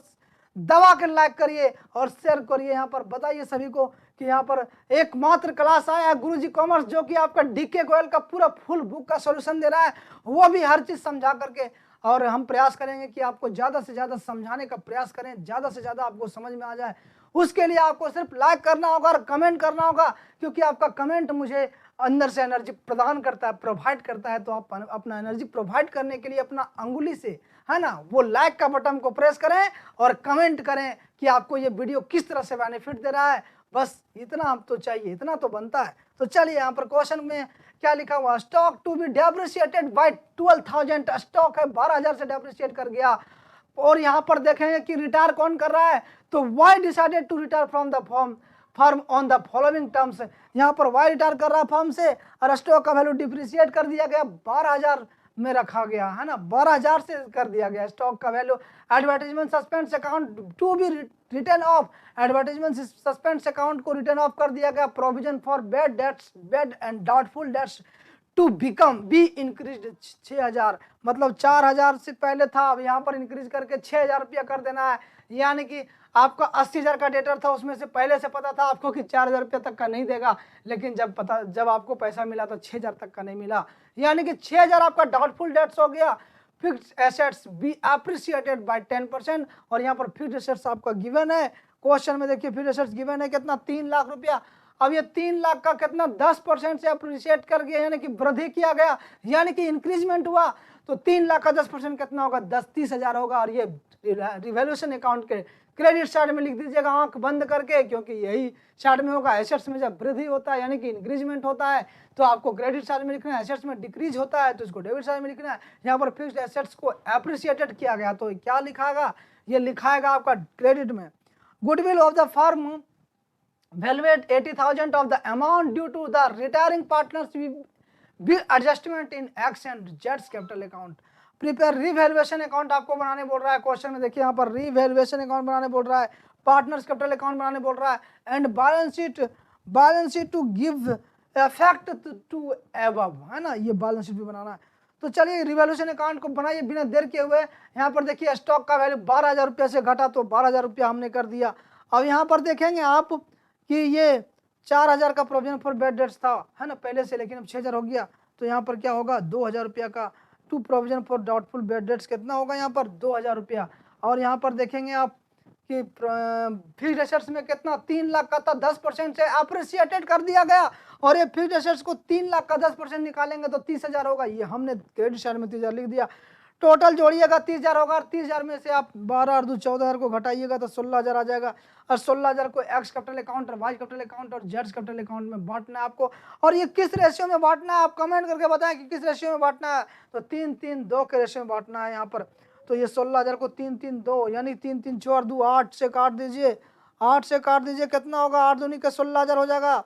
दबा कर लाइक करिए और शेयर करिए। यहाँ पर बताइए सभी को कि यहाँ पर एकमात्र क्लास आया है गुरुजी कॉमर्स जो कि आपका डीके गोयल का पूरा फुल बुक का सॉल्यूशन दे रहा है, वो भी हर चीज समझा करके। और हम प्रयास करेंगे कि आपको ज्यादा से ज्यादा समझाने का प्रयास करें, ज्यादा से ज्यादा आपको समझ में आ जाए। उसके लिए आपको सिर्फ लाइक करना होगा और कमेंट करना होगा, क्योंकि आपका कमेंट मुझे अंदर से एनर्जी प्रदान करता है, प्रोवाइड करता है। तो आप अपना एनर्जी प्रोवाइड करने के लिए अपना अंगुली से, है ना, वो लाइक का बटन को प्रेस करें और कमेंट करें कि आपको ये वीडियो किस तरह से बेनिफिट दे रहा है। बस इतना आप तो चाहिए, इतना तो बनता है। तो चलिए यहाँ पर क्वेश्चन में क्या लिखा हुआ, stock to be depreciated by 12,000, stock है 12,000 से डेप्रिशिएट कर गया। और यहाँ पर देखेंगे कि रिटायर कौन कर रहा है, तो Y decided to retire from the firm on the following terms. यहाँ पर वाई रिटायर कर रहा है फर्म से और स्टॉक का वैल्यू डिप्रिशिएट कर दिया गया, 12,000 में रखा गया, है ना, 12,000 से कर दिया गया स्टॉक का value. Advertisement suspense account to be written off, advertisement suspense account को रिटर्न ऑफ कर दिया गया। Provision for bad debts, bad and doubtful debts to be increase 6,000, मतलब 4,000 से पहले था, अब यहाँ पर इंक्रीज करके 6,000 रुपया कर देना है। यानी कि आपका 80,000 का डेटर था, उसमें से पहले से पता था आपको कि 4,000 रुपया तक का नहीं देगा, लेकिन जब आपको पैसा मिला तो 6,000 तक का नहीं मिला, यानी कि 6,000 आपका डाउटफुल डेट्स हो गया। Fixed assets be appreciated by 10%, और यहाँ पर फिक्स्ड एसेट्स आपका गिवन है क्वेश्चन में। देखिए फिक्स्ड एसेट्स गिवन है कितना, 3 लाख रुपया। अब ये 3 लाख का कितना 10% से अप्रिशिएट कर गया, यानी कि वृद्धि किया गया, यानी कि इंक्रीजमेंट हुआ। तो 3 लाख का 10% कितना होगा, 30,000 होगा। और ये रिवैल्यूएशन अकाउंट के क्रेडिट साइड में लिख दीजिएगा आंख बंद करके, क्योंकि यही साइड में होगा। एसेट्स में जब वृद्धि होता है यानी कि इंक्रीजमेंट होता है तो आपको क्रेडिट साइड में लिखना है, एसेट्स में डिक्रीज होता है तो इसको डेबिट साइड में लिखना है। यहाँ पर फिक्स्ड एसेट्स को एप्रिशिएटेड किया गया तो क्या लिखाएगा, ये लिखाएगा आपका क्रेडिट में। Goodwill of the firm valued 80,000 of the amount due to the retiring partners will adjustment in X and Z's capital account. Prepare revaluation account आपको बनाने बोल रहा है क्वेश्चन में। देखिए यहाँ पर रिवैल्यूएशन अकाउंट बनाने बोल रहा है, पार्टनर्स कैपिटल अकाउंट बनाने बोल रहा है, and balance sheet to give effect to above, है ना, ये बैलेंस शीट भी बनाना है। तो चलिए रिवैल्यूएशन अकाउंट को बनाइए बिना देर किए हुए। यहाँ पर देखिए स्टॉक का वैल्यू 12,000 रुपया से घटा तो 12,000 रुपया हमने कर दिया। अब यहाँ पर देखेंगे आप कि ये 4,000 का प्रोविजन फॉर बैड डेट्स था, है ना, पहले से, लेकिन अब 6,000 हो गया। तो यहाँ पर क्या होगा, 2,000 रुपया का to provision for doubtful bad debts कितना होगा, यहाँ पर 2,000 रुपया। और यहाँ पर देखेंगे आप कि फिक्स्ड एसेट्स में कितना 3 लाख का था, 10% से अप्रिशिएटेड कर दिया गया। और ये फिक्स्ड एसेट्स को 3 लाख का 10% निकालेंगे तो 30,000 होगा। ये हमने क्रेडिट साइड में 30,000 लिख दिया। टोटल जोड़िएगा 30,000 होगा, और 30,000 में से आप 12 और 2 14,000 को घटाइएगा तो 16,000 आ जाएगा। और 16,000 को एक्स कैपिटल अकाउंट और वाई कैपिटल अकाउंट और जेड कैपिटल अकाउंट में बांटना है आपको। और ये किस रेशियो में बांटना है, आप कमेंट करके बताएं कि किस रेशियो में बांटना है। तो 3-3-2 के रेशियो में बांटना है यहाँ पर। तो ये 16,000 को 3-3-2 यानी 3-3-4-2 8 से काट दीजिए, 8 से काट दीजिए, कितना होगा, 8 दूनी का 16,000 हो जाएगा।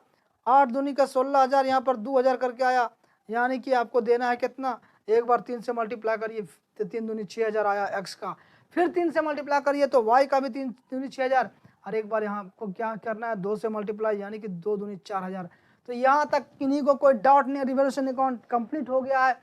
8 दूनी का 16,000, यहाँ पर 2,000 करके आया, यानी कि आपको देना है कितना, एक बार 3 से मल्टीप्लाई करिए तो 3 दूनी 6,000 आया एक्स का, फिर 3 से मल्टीप्लाई करिए तो वाई का भी 3 दूनी 6,000, और एक बार यहाँ आपको क्या करना है 2 से मल्टीप्लाई, यानी कि 2 दूनी 4,000। तो यहाँ तक किन्हीं को कोई डाउट नहीं, रिवैल्यूएशन अकाउंट कंप्लीट हो गया है।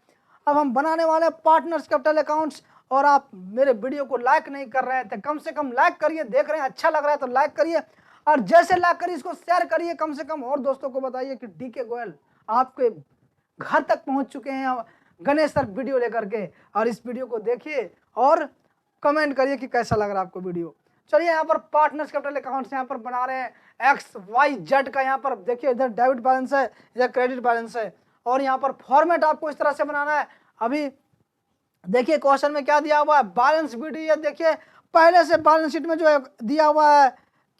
अब हम बनाने वाले पार्टनर्स कैपिटल अकाउंट्स। और आप मेरे वीडियो को लाइक नहीं कर रहे हैं तो कम से कम लाइक करिए, देख रहे हैं अच्छा लग रहा है तो लाइक करिए, और जैसे लाइक करिए इसको शेयर करिए कम से कम, और दोस्तों को बताइए कि डीके गोयल आपके घर तक पहुंच चुके हैं गणेश सर वीडियो लेकर के, और इस वीडियो को देखिए और कमेंट करिए कि कैसा लग रहा है आपको वीडियो। चलिए यहाँ पर पार्टनर्स कैपिटल अकाउंट्स यहाँ पर बना रहे हैं एक्स वाई जेड का। यहाँ पर देखिए इधर डेबिट बैलेंस है, इधर क्रेडिट बैलेंस है, और यहाँ पर फॉर्मेट आपको इस तरह से बनाना है। अभी देखिए क्वेश्चन में क्या दिया हुआ है, बैलेंस शीट। ये देखिए पहले से बैलेंस शीट में जो दिया हुआ है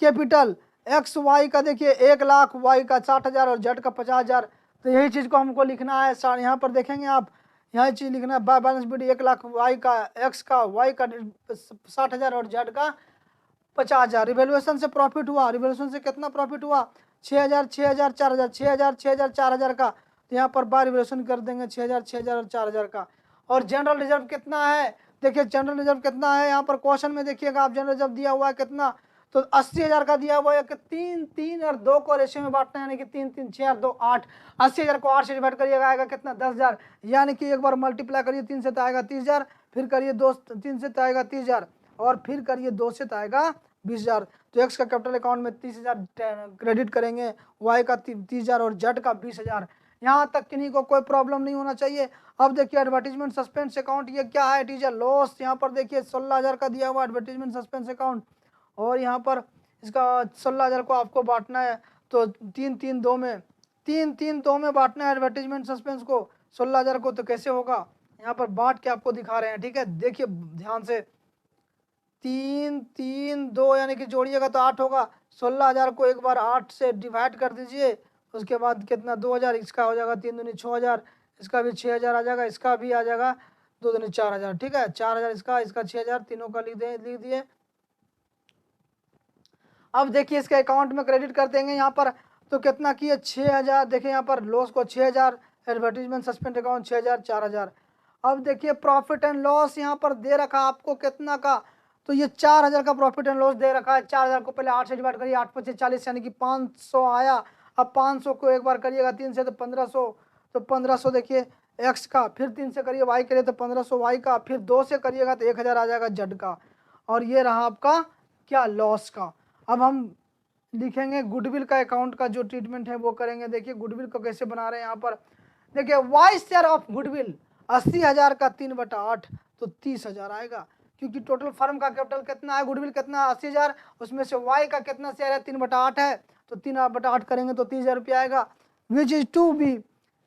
कैपिटल एक्स वाई का, देखिए 1 लाख, वाई का 60,000 और जेड का 50,000। तो यही चीज को हमको लिखना है। यहाँ पर देखेंगे आप, यही चीज लिखना है, बैलेंस शीट 1 लाख, वाई का, एक्स का, वाई का 60,000 और जेड का 50,000। रिवैल्यूएशन से प्रॉफिट हुआ, रिवैल्यूएशन से कितना प्रॉफिट हुआ, 6,000, 6,000, 4,000, 6,000, 6,000, 4,000 का। तो यहाँ पर बार रिवोल्यूशन कर देंगे 6000, 6000 और 4000 का। और जनरल रिजर्व कितना है, देखिए जनरल रिजर्व कितना है, यहाँ पर क्वेश्चन में देखिएगा आप, जनरल रिजर्व दिया हुआ है कितना, तो 80,000 का दिया हुआ है कि 3, 3 और 2 को रेशियो में बांटना है, यानी कि 3, 3, 6 और 2 8। 80,000 को 8 से डिवाइड करिएगा, आएगा कितना 10,000, यानी कि एक बार मल्टीप्लाई करिए 3 से तो आएगा 30,000, फिर करिए 2 3 से तो आएगा 30,000, और फिर करिए 2 से तो आएगा 20,000। तो एक्स का कैपिटल अकाउंट में 30,000 क्रेडिट करेंगे, वाई का 30,000 और जेड का 20,000। यहाँ तक किन्हीं को कोई प्रॉब्लम नहीं होना चाहिए। अब देखिए एडवर्टीजमेंट सस्पेंस अकाउंट ये क्या है, इट इज अ लॉस। यहाँ पर देखिए 16,000 का दिया हुआ एडवर्टीजमेंट सस्पेंस अकाउंट, और यहाँ पर इसका 16,000 को आपको बांटना है, तो 3, 3, 2 में 3, 3, 2 में बांटना है एडवर्टीजमेंट सस्पेंस को 16,000 को। तो कैसे होगा, यहाँ पर बांट के आपको दिखा रहे हैं, ठीक है, देखिए ध्यान से। 3, 3, 2 यानी कि जोड़िएगा तो 8 होगा। 16,000 को एक बार 8 से डिवाइड कर दीजिए, उसके बाद कितना 2,000, इसका हो जाएगा 3 दूनी 6,000, इसका भी 6,000 आ जाएगा, इसका भी आ जाएगा 2 दूनी 4,000, ठीक है, 4,000 इसका 6,000, तीनों का लिख दिए। अब देखिए इसके अकाउंट में क्रेडिट कर देंगे यहाँ पर, तो कितना किए 6,000, देखिए यहाँ पर लॉस को 6,000, एडवर्टीजमेंट सस्पेंड अकाउंट 6,000, 4,000। अब देखिए प्रॉफिट एंड लॉस यहाँ पर दे रखा आपको कितना का, तो ये 4,000 का प्रॉफिट एंड लॉस दे रखा है। 4,000 को पहले 8 से डिवाइड करिए, 8 पच्चीस 40 यानी कि 500 आया। अब 500 को एक बार करिएगा 3 से तो 1500, तो 1500 देखिए एक्स का, फिर 3 से करिए वाई के लिए तो 1500 वाई का, फिर 2 से करिएगा तो 1,000 आ जाएगा जेड का। और ये रहा आपका क्या, लॉस का। अब हम लिखेंगे गुडविल का अकाउंट का जो ट्रीटमेंट है वो करेंगे। देखिए गुडविल को कैसे बना रहे हैं यहाँ पर, देखिए वाई शेयर ऑफ गुडविल 80,000 का 3/8, तो 30,000 आएगा, क्योंकि टोटल फर्म का कैपिटल कितना है, गुडविल कितना है 80,000, उसमें से वाई का कितना शेयर है 3/8 है, तो 3/8 करेंगे तो 30,000 रुपया आएगा। Which is to be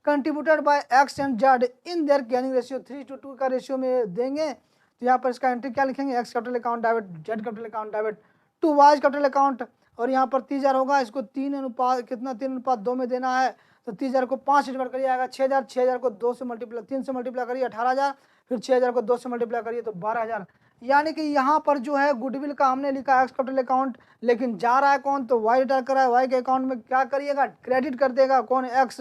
contributed by X and Z in their gaining ratio 3:2 का रेशियो में देंगे। तो यहाँ पर इसका एंट्री क्या लिखेंगे, X capital account debit, Z capital account debit to Y capital account, और यहाँ पर 30,000 होगा, इसको 3:2 में देना है, तो 30,000 को 5 से डिवाइड करिए आएगा 6,000, 6,000 को 2 से मल्टीप्लाई 3 से मल्टीप्लाई करिए 18,000, फिर 6,000 को 2 से मल्टीप्लाई करिए तो 12,000। यानी कि यहाँ पर जो है गुडविल का हमने लिखा एक्स कैपिटल अकाउंट, लेकिन जा रहा है कौन, तो वाई रिटर्न कर रहा है, वाई के अकाउंट में क्या करिएगा, क्रेडिट कर देगा कौन, एक्स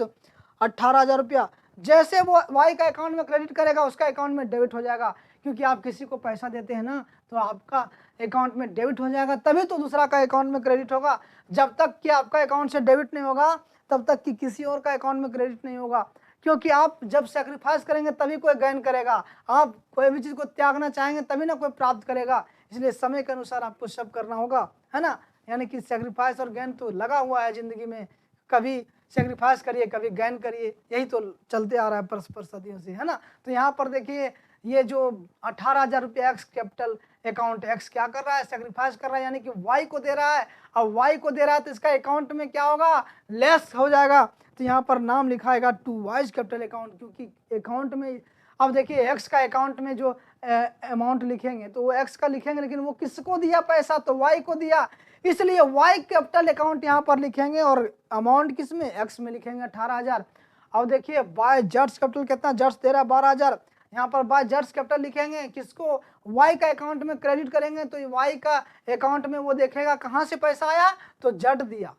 18,000 रुपया। जैसे वो वाई का अकाउंट में क्रेडिट करेगा उसका अकाउंट में डेबिट हो जाएगा, क्योंकि आप किसी को पैसा देते हैं ना तो आपका अकाउंट में डेबिट हो जाएगा, तभी तो दूसरा का अकाउंट में क्रेडिट होगा। जब तक कि आपका अकाउंट से डेबिट नहीं होगा तब तक कि किसी और का अकाउंट में क्रेडिट नहीं होगा, क्योंकि आप जब सेक्रीफाइस करेंगे तभी कोई गेन करेगा, आप कोई भी चीज को त्यागना चाहेंगे तभी ना कोई प्राप्त करेगा। इसलिए समय के अनुसार आपको सब करना होगा, है ना, यानी कि सेक्रीफाइस और गेन तो लगा हुआ है जिंदगी में, कभी सेक्रीफाइस करिए कभी गेन करिए, यही तो चलते आ रहा है परस्पर सदियों से, है ना। तो यहाँ पर देखिए ये जो 18,000 रुपया एक्स कैपिटल अकाउंट, एक्स क्या कर रहा है, सेक्रीफाइस कर रहा है, यानी कि वाई को दे रहा है। अब वाई को दे रहा है तो इसका अकाउंट में क्या होगा, लेस हो जाएगा, तो यहाँ पर नाम लिखाएगा टू वाइज कैपिटल अकाउंट, क्योंकि अकाउंट में अब देखिए एक्स का अकाउंट में जो अमाउंट लिखेंगे तो वो एक्स का लिखेंगे, लेकिन वो किसको दिया पैसा, तो वाई को दिया, इसलिए वाई कैपिटल अकाउंट यहाँ पर लिखेंगे और अमाउंट किस में, एक्स में लिखेंगे 18,000। अब देखिए बाय जट्स कैपिटल कितना, जट्स दे रहा है 12,000, यहाँ पर बाय जट्स कैपिटल लिखेंगे, किसको, वाई का अकाउंट में क्रेडिट करेंगे, तो वाई का अकाउंट में वो देखेगा कहाँ से पैसा आया, तो जट दिया,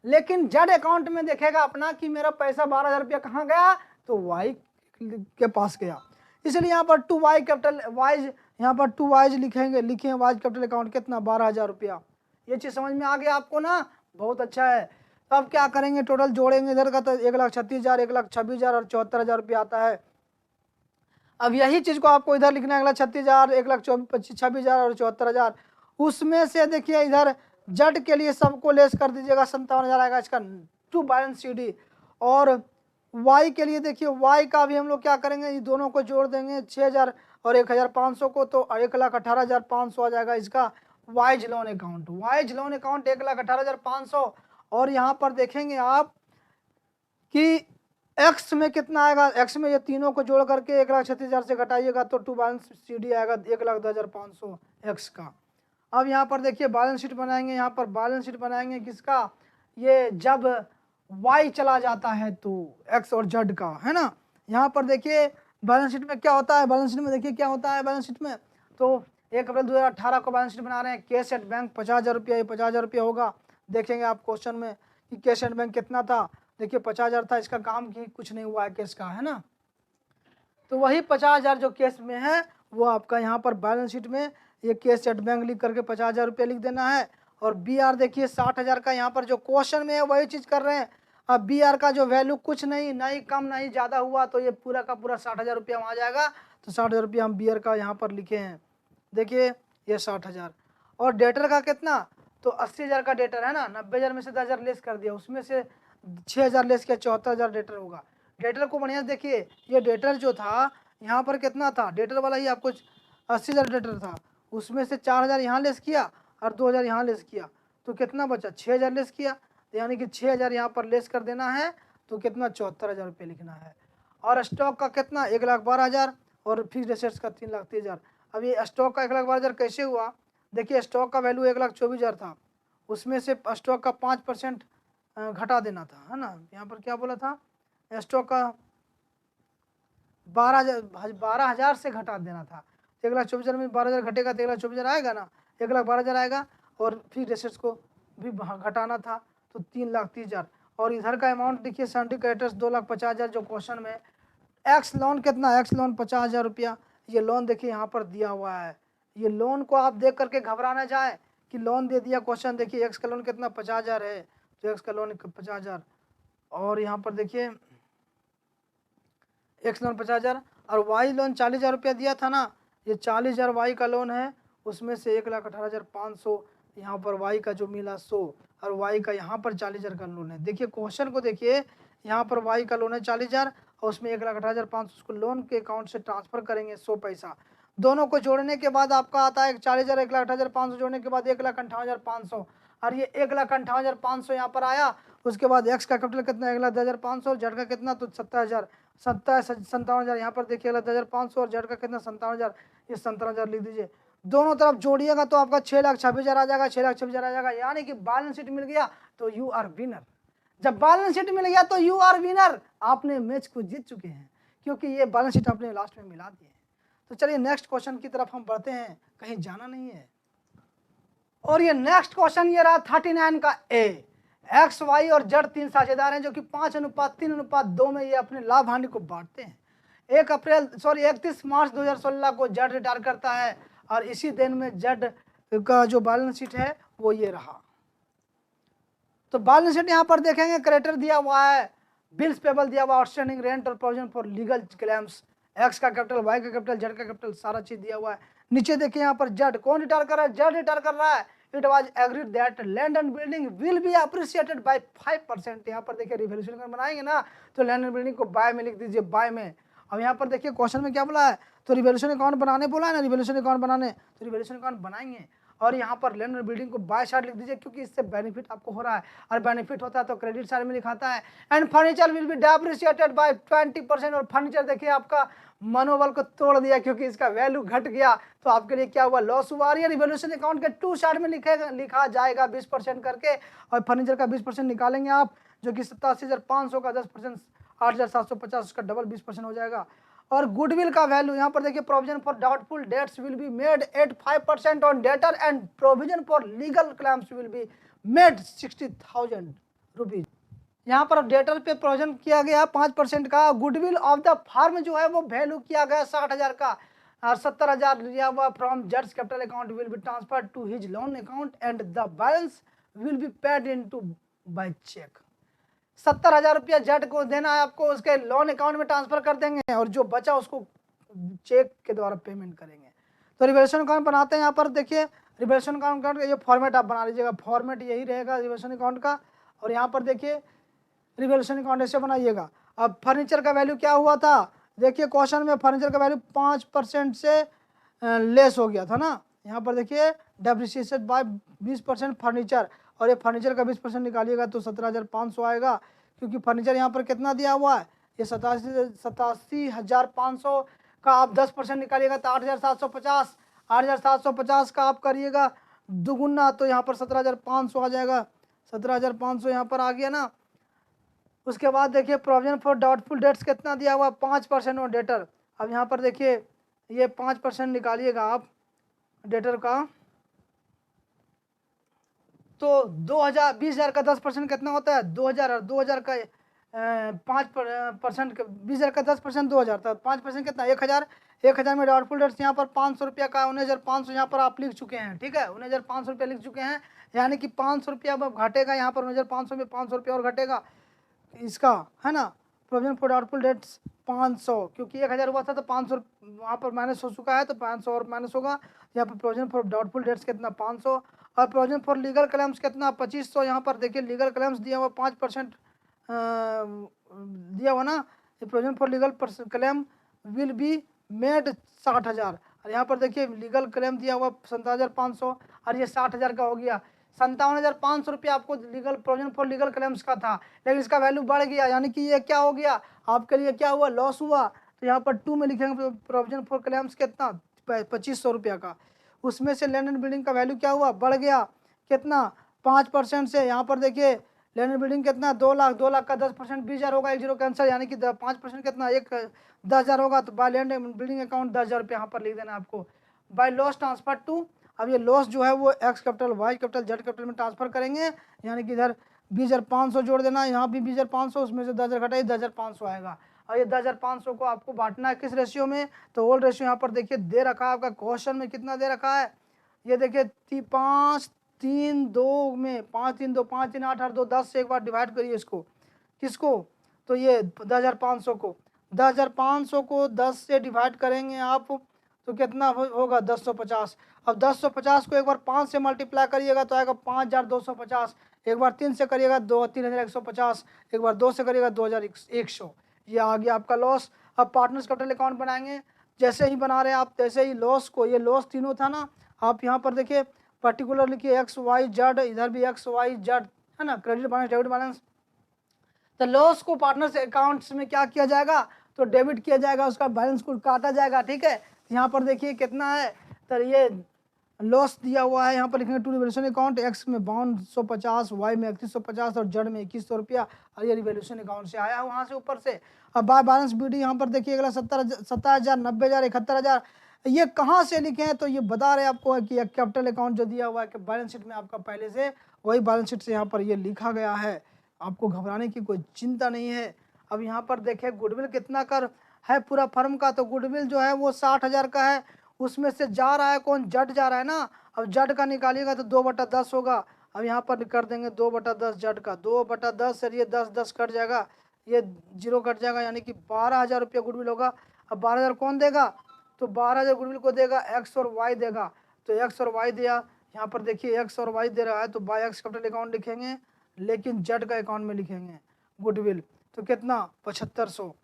लेकिन जेड अकाउंट में देखेगा अपना कि मेरा पैसा 12,000 रुपया कहाँ गया, तो वाई के पास गया, इसलिए यहाँ पर टू वाई कैपिटल वाइज, यहाँ पर टू वाइज लिखेंगे, लिखे वाइज कैपिटल अकाउंट कितना 12,000 रुपया। ये चीज समझ में आ गया आपको ना, बहुत अच्छा है। तो अब क्या करेंगे, टोटल जोड़ेंगे इधर का तो 1,36,000, 1,26,000 और 74,000 रुपया आता है। अब यही चीज को आपको इधर लिखना है 1,36,000, 1,26,000 और 74,000, उसमें से देखिए इधर जट के लिए सबको लेस कर दीजिएगा 57,000 आएगा इसका टू बैलेंस शीट। और वाई के लिए देखिए वाई का भी हम लोग क्या करेंगे, ये दोनों को जोड़ देंगे 6,000 और 1,500 को, तो 1,18,500 आ जाएगा इसका wise loan account. Wise loan account 1,18,500। और यहाँ पर देखेंगे आप कि एक्स में कितना आएगा, एक्स में ये तीनों को जोड़ करके 1,36,000 से घटाइएगा तो टू बैलेंस शीट आएगा 1,02,500 एक्स का। अब यहाँ पर देखिए बैलेंस शीट बनाएंगे, यहाँ पर बैलेंस शीट बनाएंगे किसका, ये जब वाई चला जाता है तो एक्स और जेड का, है ना। यहाँ पर देखिए बैलेंस शीट में क्या होता है, बैलेंस शीट में देखिए क्या होता है बैलेंस शीट में, तो 1 अप्रैल 2018 को बैलेंस शीट बना रहे हैं, कैश एट बैंक 50,000 रुपया, ये 50,000 रुपया होगा। देखेंगे आप क्वेश्चन में कि कैश एट बैंक कितना था, देखिए 50,000 था, इसका काम की कुछ नहीं हुआ है केस का, है ना। तो वही 50,000 जो केस में है वो आपका यहाँ पर बैलेंस शीट में ये केस एट बैंक लिख करके 50,000 रुपये लिख देना है। और बी आर देखिए 60,000 का यहाँ पर जो क्वेश्चन में है वही चीज़ कर रहे हैं। अब बी आर का जो वैल्यू कुछ नहीं, ना ही कम ना ही ज़्यादा हुआ, तो ये पूरा का पूरा 60,000 रुपया वहाँ जाएगा। तो 60,000 रुपया हम बी आर का यहाँ पर लिखे हैं। देखिए ये 60,000 और डेटर का कितना, तो 80,000 का डेटर है ना, 90,000 में से 10,000 लेस कर दिया, उसमें से 6,000 लेस किया, 74,000 डेटर होगा। डेटर को बढ़िया से देखिए, ये डेटर जो था यहाँ पर कितना था, डेटर वाला ही आपको 80,000 डेटर था, उसमें से 4,000 यहाँ लेस किया और 2,000 यहाँ लेस किया, तो कितना बचा, 6,000 लेस किया, तो यानी कि 6,000 यहाँ पर लेस कर देना है, तो कितना 74,000 रुपये लिखना है। और स्टॉक का कितना 1,12,000 और फिक्स्ड एसेट्स का 3,30,000। अब ये स्टॉक का 1,12,000 कैसे हुआ, देखिए स्टॉक का वैल्यू 1,24,000 था, उसमें से स्टॉक का 5% घटा देना था, है ना। यहाँ पर क्या बोला था, स्टॉक का 12,000 से घटा देना था। 1,24,000 में 12,000 घटेगा तो 1,24,000 आएगा ना, 1,12,000 आएगा। और फिक्स्ड एसेट्स को भी घटाना था, तो 3,30,000। और इधर का अमाउंट देखिए, 70 क्रेडिटर्स 2,50,000 जो क्वेश्चन में। एक्स लोन कितना, एक्स लोन 50,000 रुपया, ये लोन देखिए यहाँ पर दिया हुआ है। ये लोन को आप देख करके घबरा ना जाए कि लोन दे दिया क्वेश्चन। देखिए एक्स का लोन कितना 50,000 है, तो एक्स का लोन 50,000। और यहाँ पर देखिए एक्स लोन 50,000 और वाई लोन 40,000 रुपया दिया था ना, ये 40,000 वाई का लोन है, उसमें से 1,18,500 यहाँ पर वाई का जो मिला 100, और वाई का यहाँ पर 40,000 का लोन है। देखिए क्वेश्चन को देखिए, यहाँ पर वाई का लोन है 40,000 और उसमें 1,18,500 उसको लोन के अकाउंट से ट्रांसफर करेंगे 100 पैसा। दोनों को जोड़ने के बाद आपका आता है 40,000, 1,18,500 जोड़ने के बाद 1,58,500, और ये 1,58,500 यहाँ पर आया। उसके बाद एक्स का कैपिटल कितना 1,10,500, जेड का कितना तो 70,000, 57,000 यहाँ पर देखिए 1,10,500 और जेड का कितना 57,000, ये 57,000 लिख दीजिए। दोनों तरफ जोड़िएगा तो आपका 6,26,000 आ जाएगा, 6,26,000 आ जाएगा, यानी कि बैलेंस शीट मिल गया तो यू आर विनर। जब बैलेंस शीट मिल गया तो यू आर विनर, आपने मैच को जीत चुके हैं, क्योंकि ये बैलेंस शीट आपने लास्ट में मिला दी है। तो चलिए नेक्स्ट क्वेश्चन की तरफ हम बढ़ते हैं, कहीं जाना नहीं है। और ये नेक्स्ट क्वेश्चन ये रहा 39 का ए। एक्स वाई और जेड तीन साझेदार हैं जो कि 5:3:2 में ये अपने लाभ हानि को बांटते हैं। 31 मार्च 2016 को जेड रिटायर करता है और इसी दिन में जेड का जो बैलेंस शीट है वो ये रहा। तो बैलेंस शीट यहाँ पर देखेंगे, क्रेडिटर दिया हुआ है, बिल्स पेबल दिया हुआ, आउटस्टैंडिंग रेंट और provision for legal claims, x का कैपिटल, वाई का कैपिटल, जेड का कैपिटल, सारा चीज दिया हुआ है। नीचे देखिए यहाँ पर जेड कौन रिटायर कर रहा है, जेड रिटायर कर रहा है। It was agreed that land and building will be appreciated by 5%। यहाँ पर देखिए रिवोल्यूशन कर बनाएंगे ना, तो लैंड एंड बिल्डिंग को बाय में लिख दीजिए, बाय में। अब यहाँ पर देखिए क्वेश्चन में क्या बोला है, तो रिवोल्यूशन अकाउंट बनाने बोला है ना, रिवोल्यूशन अकाउंट बनाने, तो रिवोल्यूशन अकाउंट बनाएंगे। और यहाँ पर लैंड एंड बिल्डिंग को बाय साइड लिख दीजिए, क्योंकि इससे बेनिफिट आपको हो रहा है, और बेनिफिट होता है तो क्रेडिट साइड में लिखाता है। And furniture will be depreciated by 20%। और फर्नीचर देखिए आपका मनोबल को तोड़ दिया, क्योंकि इसका वैल्यू घट गया, तो आपके लिए क्या हुआ, लॉस हुआ। ये रिवोल्यूशन अकाउंट के टू साइड में लिखा जाएगा 20% करके, और फर्नीचर का 20% निकालेंगे आप, जो कि 87,500 का 10%, 8,750, उसका डबल 20% हो जाएगा। और गुडविल का वैल्यू यहाँ पर देखिए, provision for doubtful debts will be made at 5% on debtor and provision for legal claims will be made 60,000 rupees. यहाँ पर डेटर पे प्रोविजन किया गया 5% का। गुडविल ऑफ द फर्म जो है वो वैल्यू किया गया 60,000 का, और 70,000 लिया हुआ from Judd's capital account will be transferred to his loan account and the balance will be paid into by cheque. 70,000 रुपया जड को देना है आपको, उसके लोन अकाउंट में ट्रांसफर कर देंगे, और जो बचा उसको चेक के द्वारा पेमेंट करेंगे। तो रिवोल्यूशन अकाउंट बनाते हैं। यहाँ पर देखिए रिवोल्यूशन अकाउंट का ये फॉर्मेट आप बना लीजिएगा, फॉर्मेट यही रहेगा रिवोल्यूशन अकाउंट का। और यहाँ पर देखिए रिवोल्यूशन अकाउंट ऐसे बनाइएगा। अब फर्नीचर का वैल्यू क्या हुआ था, देखिए क्वेश्चन में फर्नीचर का वैल्यू 5% से लेस हो गया था ना। यहाँ पर देखिए डेप्रिसिएशन बाय 20% फर्नीचर, और ये फर्नीचर का 20% निकालिएगा तो 17,500 आएगा, क्योंकि फर्नीचर यहाँ पर कितना दिया हुआ है, ये 87,500 का आप 10% निकालिएगा तो 8,750, 8,750 का आप करिएगा दुगुना, तो यहाँ पर 17,500 आ जाएगा। 17,500 यहाँ पर आ गया ना। उसके बाद देखिए प्रोविजन फॉर डाउटफुल डेट्स कितना दिया हुआ, 5% ऑन डेटर। अब यहाँ पर देखिए ये 5% निकालिएगा आप डेटर का, तो 20,000, 20,000 का 10% कितना होता है 2,000, और 2,000 का 5% 20,000 का 10% 2,000 था, 5% कितना 1,000। 1,000 में डाउटफुल डेट्स यहाँ पर 500 रुपया का 19,500 यहाँ पर आप लिख चुके हैं, ठीक है, 19,500 रुपया लिख चुके हैं, यानी कि 500 रुपया अब घटेगा यहाँ पर 19,500 में 500 रुपया और घटेगा इसका, है ना। प्रोविजन फॉर डाउटफुल डेट्स 500, क्योंकि 1,000 हुआ था तो 500 वहाँ पर माइनस हो चुका है तो 500 और माइनस होगा। यहाँ पर प्रोविजन फॉर डाउटफुल डेट्स कितना 500, और प्रोविजन फॉर लीगल क्लेम्स कितना 2500। यहाँ पर देखिए लीगल क्लेम्स दिया हुआ 5% दिया हुआ ना। Provision for legal claim will be made 60,000, और यहाँ पर देखिए लीगल क्लेम दिया हुआ 57,500 और ये 60,000 का हो गया। 57,500 रुपया आपको legal provision for legal claims का था, लेकिन इसका वैल्यू बढ़ गया, यानी कि ये क्या हो गया आपके लिए, क्या हुआ लॉस हुआ। तो यहाँ पर 2 में लिखेंगे प्रोविजन फॉर क्लेम्स कितना 2,500 रुपया का। उसमें से लैंड एंड बिल्डिंग का वैल्यू क्या हुआ बढ़ गया कितना 5% से। यहाँ पर देखिए लैंड एंड बिल्डिंग कितना 2 लाख, 2 लाख का 10% 20,000 होगा, 1 0 कैंसिल, यानी कि 5% कितना 10,000 होगा। तो by land and building account 10,000 रुपये यहाँ पर लिख देना आपको। बाय लॉस ट्रांसफर टू, अब ये लॉस जो है वो X capital Y capital Z capital में ट्रांसफर करेंगे, यानी कि इधर 20,500 जोड़ देना, यहाँ भी 20,500, उसमें से 10,000 घटाइए 10,500 आएगा। और ये 10,500 को आपको बांटना है किस रेशियो में, तो ओल्ड रेशियो यहाँ पर देखिए दे रखा है आपका क्वेश्चन में, कितना दे रखा है ये देखिए 5 3 2 में 5 3 2 5 3 8 8 2 10 से एक बार डिवाइड करिए इसको, किसको, तो ये 10,500 को, 10,500 को 10 से डिवाइड करेंगे आप तो कितना होगा 1050। अब 1050 को एक बार 5 से मल्टीप्लाई करिएगा तो आएगा 5,250, एक बार 3 से करिएगा 3,150, एक बार 2 से करिएगा 2,100। ये आ गया आपका लॉस। अब पार्टनर्स कैपिटल अकाउंट बनाएंगे, जैसे ही बना रहे हैं आप तैसे ही लॉस को, ये लॉस तीनों था ना, आप यहाँ पर देखिए पर्टिकुलर लिखिए एक्स वाई जेड, इधर भी एक्स वाई जेड, है ना, क्रेडिट बैलेंस डेबिट बैलेंस। तो लॉस को पार्टनर्स अकाउंट्स में क्या किया जाएगा, तो डेबिट किया जाएगा, उसका बैलेंस को काटा जाएगा, ठीक है। यहाँ पर देखिए कितना है, तो ये लॉस दिया हुआ है, यहाँ पर लिखेंगे टू रिवोल्यूशन अकाउंट, एक्स में 5250, वाई में 3150 और जेड में 2100 रुपया, और ये रिवोल्यूशन अकाउंट से आया वहाँ से ऊपर से। अब बाय बैलेंस बीडी यहाँ पर देखिए अगला 70,000 90,000 71,000, ये कहाँ से लिखे हैं, तो ये बता रहे हैं आपको कि कैपिटल अकाउंट जो दिया हुआ है कि बैलेंस शीट में आपका पहले से वही बैलेंस शीट से यहाँ पर ये लिखा गया है, आपको घबराने की कोई चिंता नहीं है। अब यहाँ पर देखें गुडविल कितना कर है पूरा फर्म का, तो गुडविल जो है वो 60,000 का है, उसमें से जा रहा है कौन, जट जा रहा है ना। अब जट का निकालिएगा तो 2/10 होगा। अब यहाँ पर कर देंगे 2/10 जट का, 2/10 से ये 10 कट जाएगा, ये 0 कट जाएगा, यानी कि 12,000 रुपया गुडविल होगा। अब 12,000 कौन देगा, तो 12,000 गुडविल को देगा एक्स और वाई देगा, तो एक्स और वाई दिया, यहाँ पर देखिए एक्स और वाई दे रहा है तो बाय एक्स कैपिटल अकाउंट लिखेंगे, लेकिन जेड का अकाउंट में लिखेंगे गुडविल, तो कितना 7500,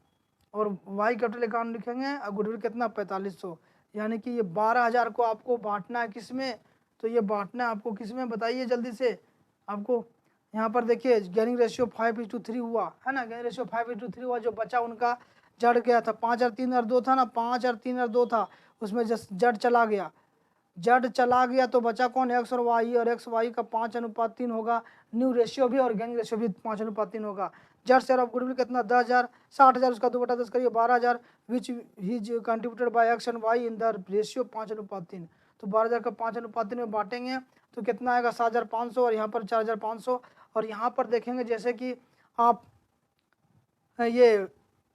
और वाई कैपिटल अकाउंट लिखेंगे और गुडविल कितना 4500, यानी कि ये 12,000 को आपको बांटना है किस में, तो ये बांटना है आपको किस में बताइए जल्दी से आपको। यहाँ पर देखिए गेनिंग रेशियो 5:3 हुआ है ना, गेनिंग रेशियो 5:3 हुआ, जो बचा उनका जड़ गया था 5 और 3 और 2 था ना, 5 और 3 और 2 था, उसमें जड़ चला गया, जड़ चला गया तो बचा कौन एक्स और वाई, और एक्स वाई का 5:3 होगा, न्यू रेशियो भी और गेनिंग रेशियो भी 5:3 होगा। जड़ शेयर ऑफ गुडविल कितना 10,000, 60,000 उसका 2/10 करिए 12,000, which his contributed by X and Y in the ratio 5:3, तो 12,000 का 5:3 में बांटेंगे तो कितना आएगा 7,500, और यहाँ पर 4,500। और यहाँ पर देखेंगे जैसे कि आप ये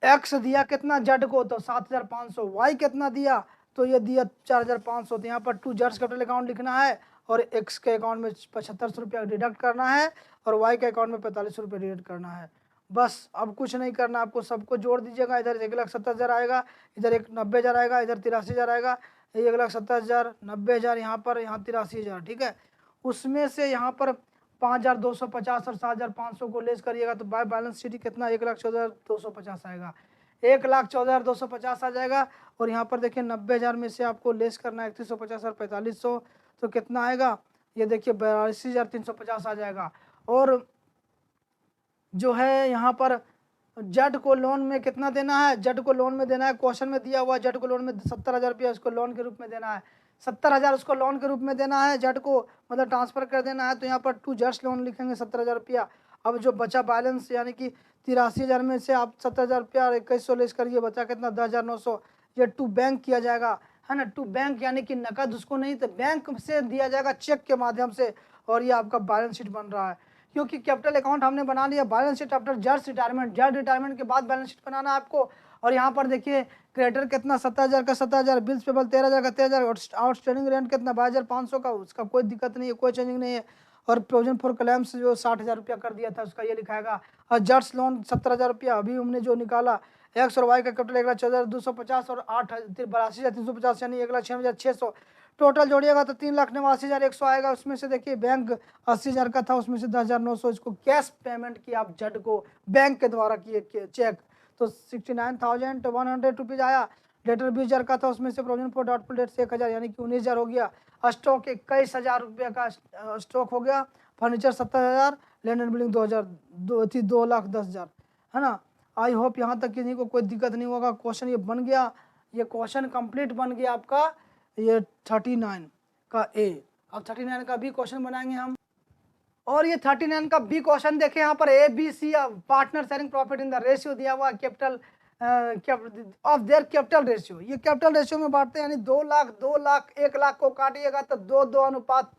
एक्स दिया कितना जड को तो 7,500, वाई कितना दिया तो ये दिया 4,500, तो यहाँ पर 2 जड्स कैपिटल अकाउंट लिखना है, और एक्स के अकाउंट में 7,500 रुपया डिडक्ट करना है, और वाई के अकाउंट में 45 रुपये डिडक्ट करना है, बस। अब कुछ नहीं करना आपको, सबको जोड़ दीजिएगा, इधर 1,70,000 आएगा, इधर 90,000 आएगा, इधर 83,000 आएगा, 1,70,000 90,000 यहाँ पर, यहाँ 83,000, ठीक है। उसमें से यहाँ पर 5,250 और 7,500 को लेस करिएगा तो बाय बैलेंस शीट कितना 1,14,250 आएगा, 1,14,250 आ जाएगा। और यहाँ पर देखिए 90,000 में से आपको लेस करना है 350 और 4500, तो कितना आएगा ये देखिए 82,350 आ जाएगा। और जो है यहाँ पर जट को लोन में कितना देना है, जट को लोन में देना है, क्वेश्चन में दिया हुआ जट को लोन में 70,000 रुपया उसको लोन के रूप में देना है, 70,000 उसको लोन के रूप में देना है जट को, मतलब ट्रांसफर कर देना है, तो यहाँ पर 2 जट्स लोन लिखेंगे 70,000 रुपया। अब जो बचा बैलेंस यानी कि 83,000 में से आप 70,000 रुपया और 2100 लेस करिए, बचा कितना 10,900, ये टू बैंक किया जाएगा, है ना, टू बैंक यानी कि नकद उसको नहीं तो बैंक से दिया जाएगा चेक के माध्यम से, और ये आपका बैलेंस शीट बन रहा है। क्योंकि कैपिटल अकाउंट हमने बना लिया, बैलेंस शीट आफ्टर जज रिटायरमेंट, जज रिटायरमेंट के बाद बैलेंस शीट बनाना है आपको। और यहाँ पर देखिए क्रेडिटर कितना 70,000 का 70,000, बिल्स पेबल 13,000 का 13,000, आउटस्टैंडिंग रेंट कितना 22,500 का, उसका कोई दिक्कत नहीं है, कोई चेंजिंग नहीं है। और प्रोविजन फॉर क्लेम्स जो 60,000 रुपया कर दिया था उसका ये लिखाएगा। और जट्स लोन 17,000 रुपया अभी हमने जो निकाला, एक्स और वाई का कैपिटल 1,14,250 और 82,350 यानी 1,06,600, टोटल जोड़िएगा तो 3,89,100 आएगा। उसमें से देखिए बैंक 80,000 का था, उसमें से 10,900 इसको कैश पेमेंट किया आप जड को बैंक के द्वारा किए चेक, तो 69,100 रुपीज आया। लेटर 20,000 का था, उसमें से प्रोविजन फॉर डाउटफुल डेट्स 1,000 यानी कि 19,000 हो गया। स्टॉक 21,000 रुपये का स्टॉक हो गया। फर्नीचर 70,000, लैंड एंड बिल्डिंग 2,000, 2,10,000 है ना। आई होप यहाँ तक किसी को कोई दिक्कत नहीं होगा। क्वेश्चन ये बन गया, ये क्वेश्चन कंप्लीट बन गया आपका ये 39 का ए। अब 39 का बी क्वेश्चन बनाएंगे हम। और ये 39 का बी क्वेश्चन देखें, यहाँ पर A B C partner sharing profit in the ratio दिया हुआ capital of their capital ratio. ये कैपिटल रेशियो में बांटते हैं, यानी 2 लाख 2 लाख 1 लाख को काटिएगा तो 2 अनुपात,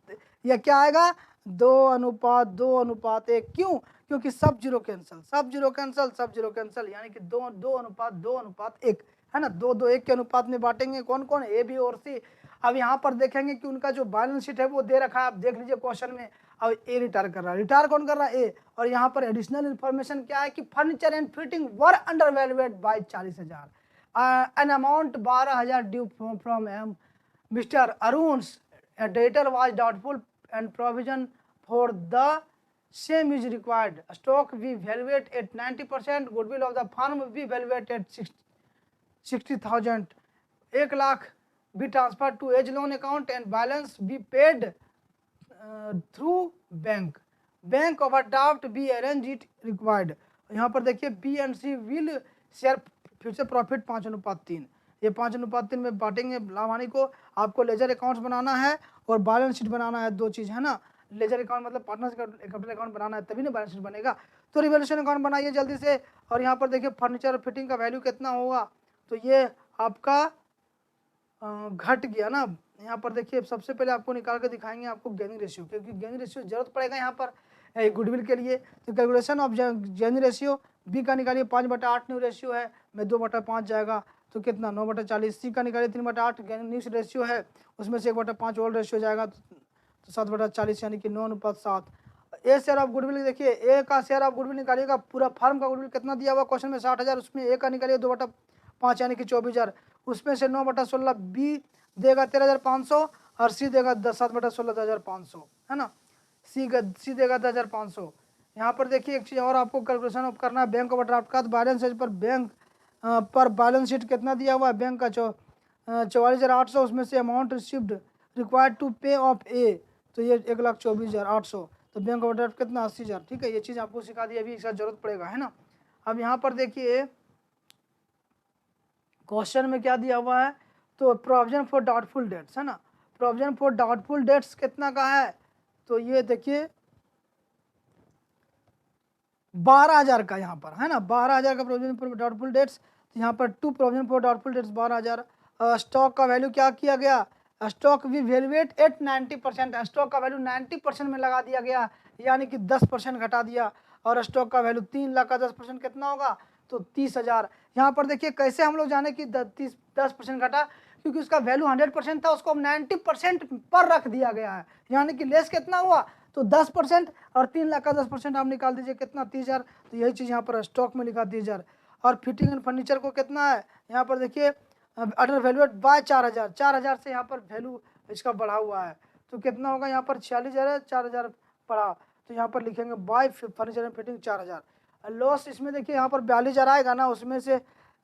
यह क्या आएगा 2:1। क्यों? क्योंकि सब जीरो कैंसिल, सब जीरो कैंसिल, सब जीरो कैंसिल, यानी कि 2:1 है ना। 2:1 के अनुपात में बांटेंगे। कौन कौन? ए बी और सी। अब यहाँ पर देखेंगे कि उनका जो बैलेंस शीट है वो दे रखा है, आप देख लीजिए क्वेश्चन में। अब ए रिटायर कर रहा है, रिटायर कौन कर रहा है? ए। और यहाँ पर एडिशनल इन्फॉर्मेशन क्या है कि furniture and fitting were under valuated by 40,000, an amount 12,000 due from M mister Arun, debtor was doubtful and provision for the same is required. Stock we valuate at 90%, goodwill of the firm we valuate at 60,000. 1 lakh be transferred to edge loan account and balance be paid through bank. Bank overdraft be arrange it required. यहाँ पर देखिए B and C will share future profit 5:3। ये 5:3 में बांटेंगे लाभ हानि को। आपको लेजर अकाउंट्स बनाना है और बैलेंस शीट बनाना है, 2 चीज़ है ना। लेजर अकाउंट मतलब पार्टनर्स कैपिटल अकाउंट बनाना है, तभी ना बैलेंस शीट बनेगा। तो रिवैल्यूएशन अकाउंट बनाइए जल्दी से। और यहाँ पर देखिए फर्नीचर फिटिंग का वैल्यू कितना होगा, तो ये आपका घट गया ना। यहाँ पर देखिए सबसे पहले आपको निकाल कर दिखाएंगे आपको गेनिंग रेशियो, क्योंकि गेनिंग रेशियो जरूरत पड़ेगा यहाँ पर गुडविल के लिए। तो calculation of gaining ratio B का निकालिए 5/8 न्यू रेशियो है, में 2/5 जाएगा तो कितना 9/40। सी का निकालिए 3/8 न्यू रेशियो है, उसमें से 1/5 ओल्ड रेशियो जाएगा तो 7/40 यानी कि 9:7। ए शेयर ऑफ गुडविल देखिए, ए का शेयर ऑफ गुडविल निकालिएगा, पूरा फर्म का गुडविल कितना दिया हुआ क्वेश्चन में 60,000, उसमें ए का निकालिए 2/5 यानी कि 24,000, उसमें से 9/16 बी देगा 13,500 और सी देगा 7/16 10,500 है ना। सी देगा 10,500। यहाँ पर देखिए एक चीज़ और आपको कैलकुलेशन करना है बैंक ओवरड्राफ्ट का। तो बैलेंस शीट पर बैंक पर बैलेंस शीट कितना दिया हुआ है बैंक का 44,800, उसमें से amount received required to pay of ए, तो ये 1,24,800, तो बैंक ओवरड्राफ्ट कितना 80,000। ठीक है, ये चीज़ आपको सिखा दी, अभी इसका जरूरत पड़ेगा है ना। अब यहाँ पर देखिए क्वेश्चन में क्या दिया हुआ है, तो प्रोविजन फॉर डाउटफुल डेट्स है ना। प्रोविजन फॉर डाउटफुल डेट्स कितना का है, तो ये देखिए 12,000 का यहाँ पर है ना, 12,000 का प्रोविजन फॉर डाउटफुल डेट्स। तो यहाँ पर to provision for doubtful debts 12,000। Stock का वैल्यू क्या किया गया, stock we valuated at 90%, stock का वैल्यू 90% में लगा दिया गया, यानी कि 10% घटा दिया। और स्टॉक का वैल्यू 3 लाख का 10% कितना होगा, तो 30,000। यहाँ पर देखिए कैसे हम लोग जाने कि 10% घटा, क्योंकि उसका वैल्यू 100% था, उसको 90% पर रख दिया गया है, यानी कि लेस कितना हुआ, तो 10%। और 3 लाख का 10% आप निकाल दीजिए कितना 30,000, तो यही चीज़ यहाँ पर स्टॉक में लिखा 30,000। और फिटिंग एंड फर्नीचर को कितना है, यहाँ पर देखिए अंडर वैल्यूएट बाय 4,000, 4,000 से यहाँ पर वैल्यू इसका बढ़ा हुआ है, तो कितना होगा यहाँ पर 46,000 है, 4,000 बढ़ा, तो यहाँ पर लिखेंगे bye furniture and fitting 4,000। Loss इसमें देखिए यहाँ पर 42,000 आएगा ना, उसमें से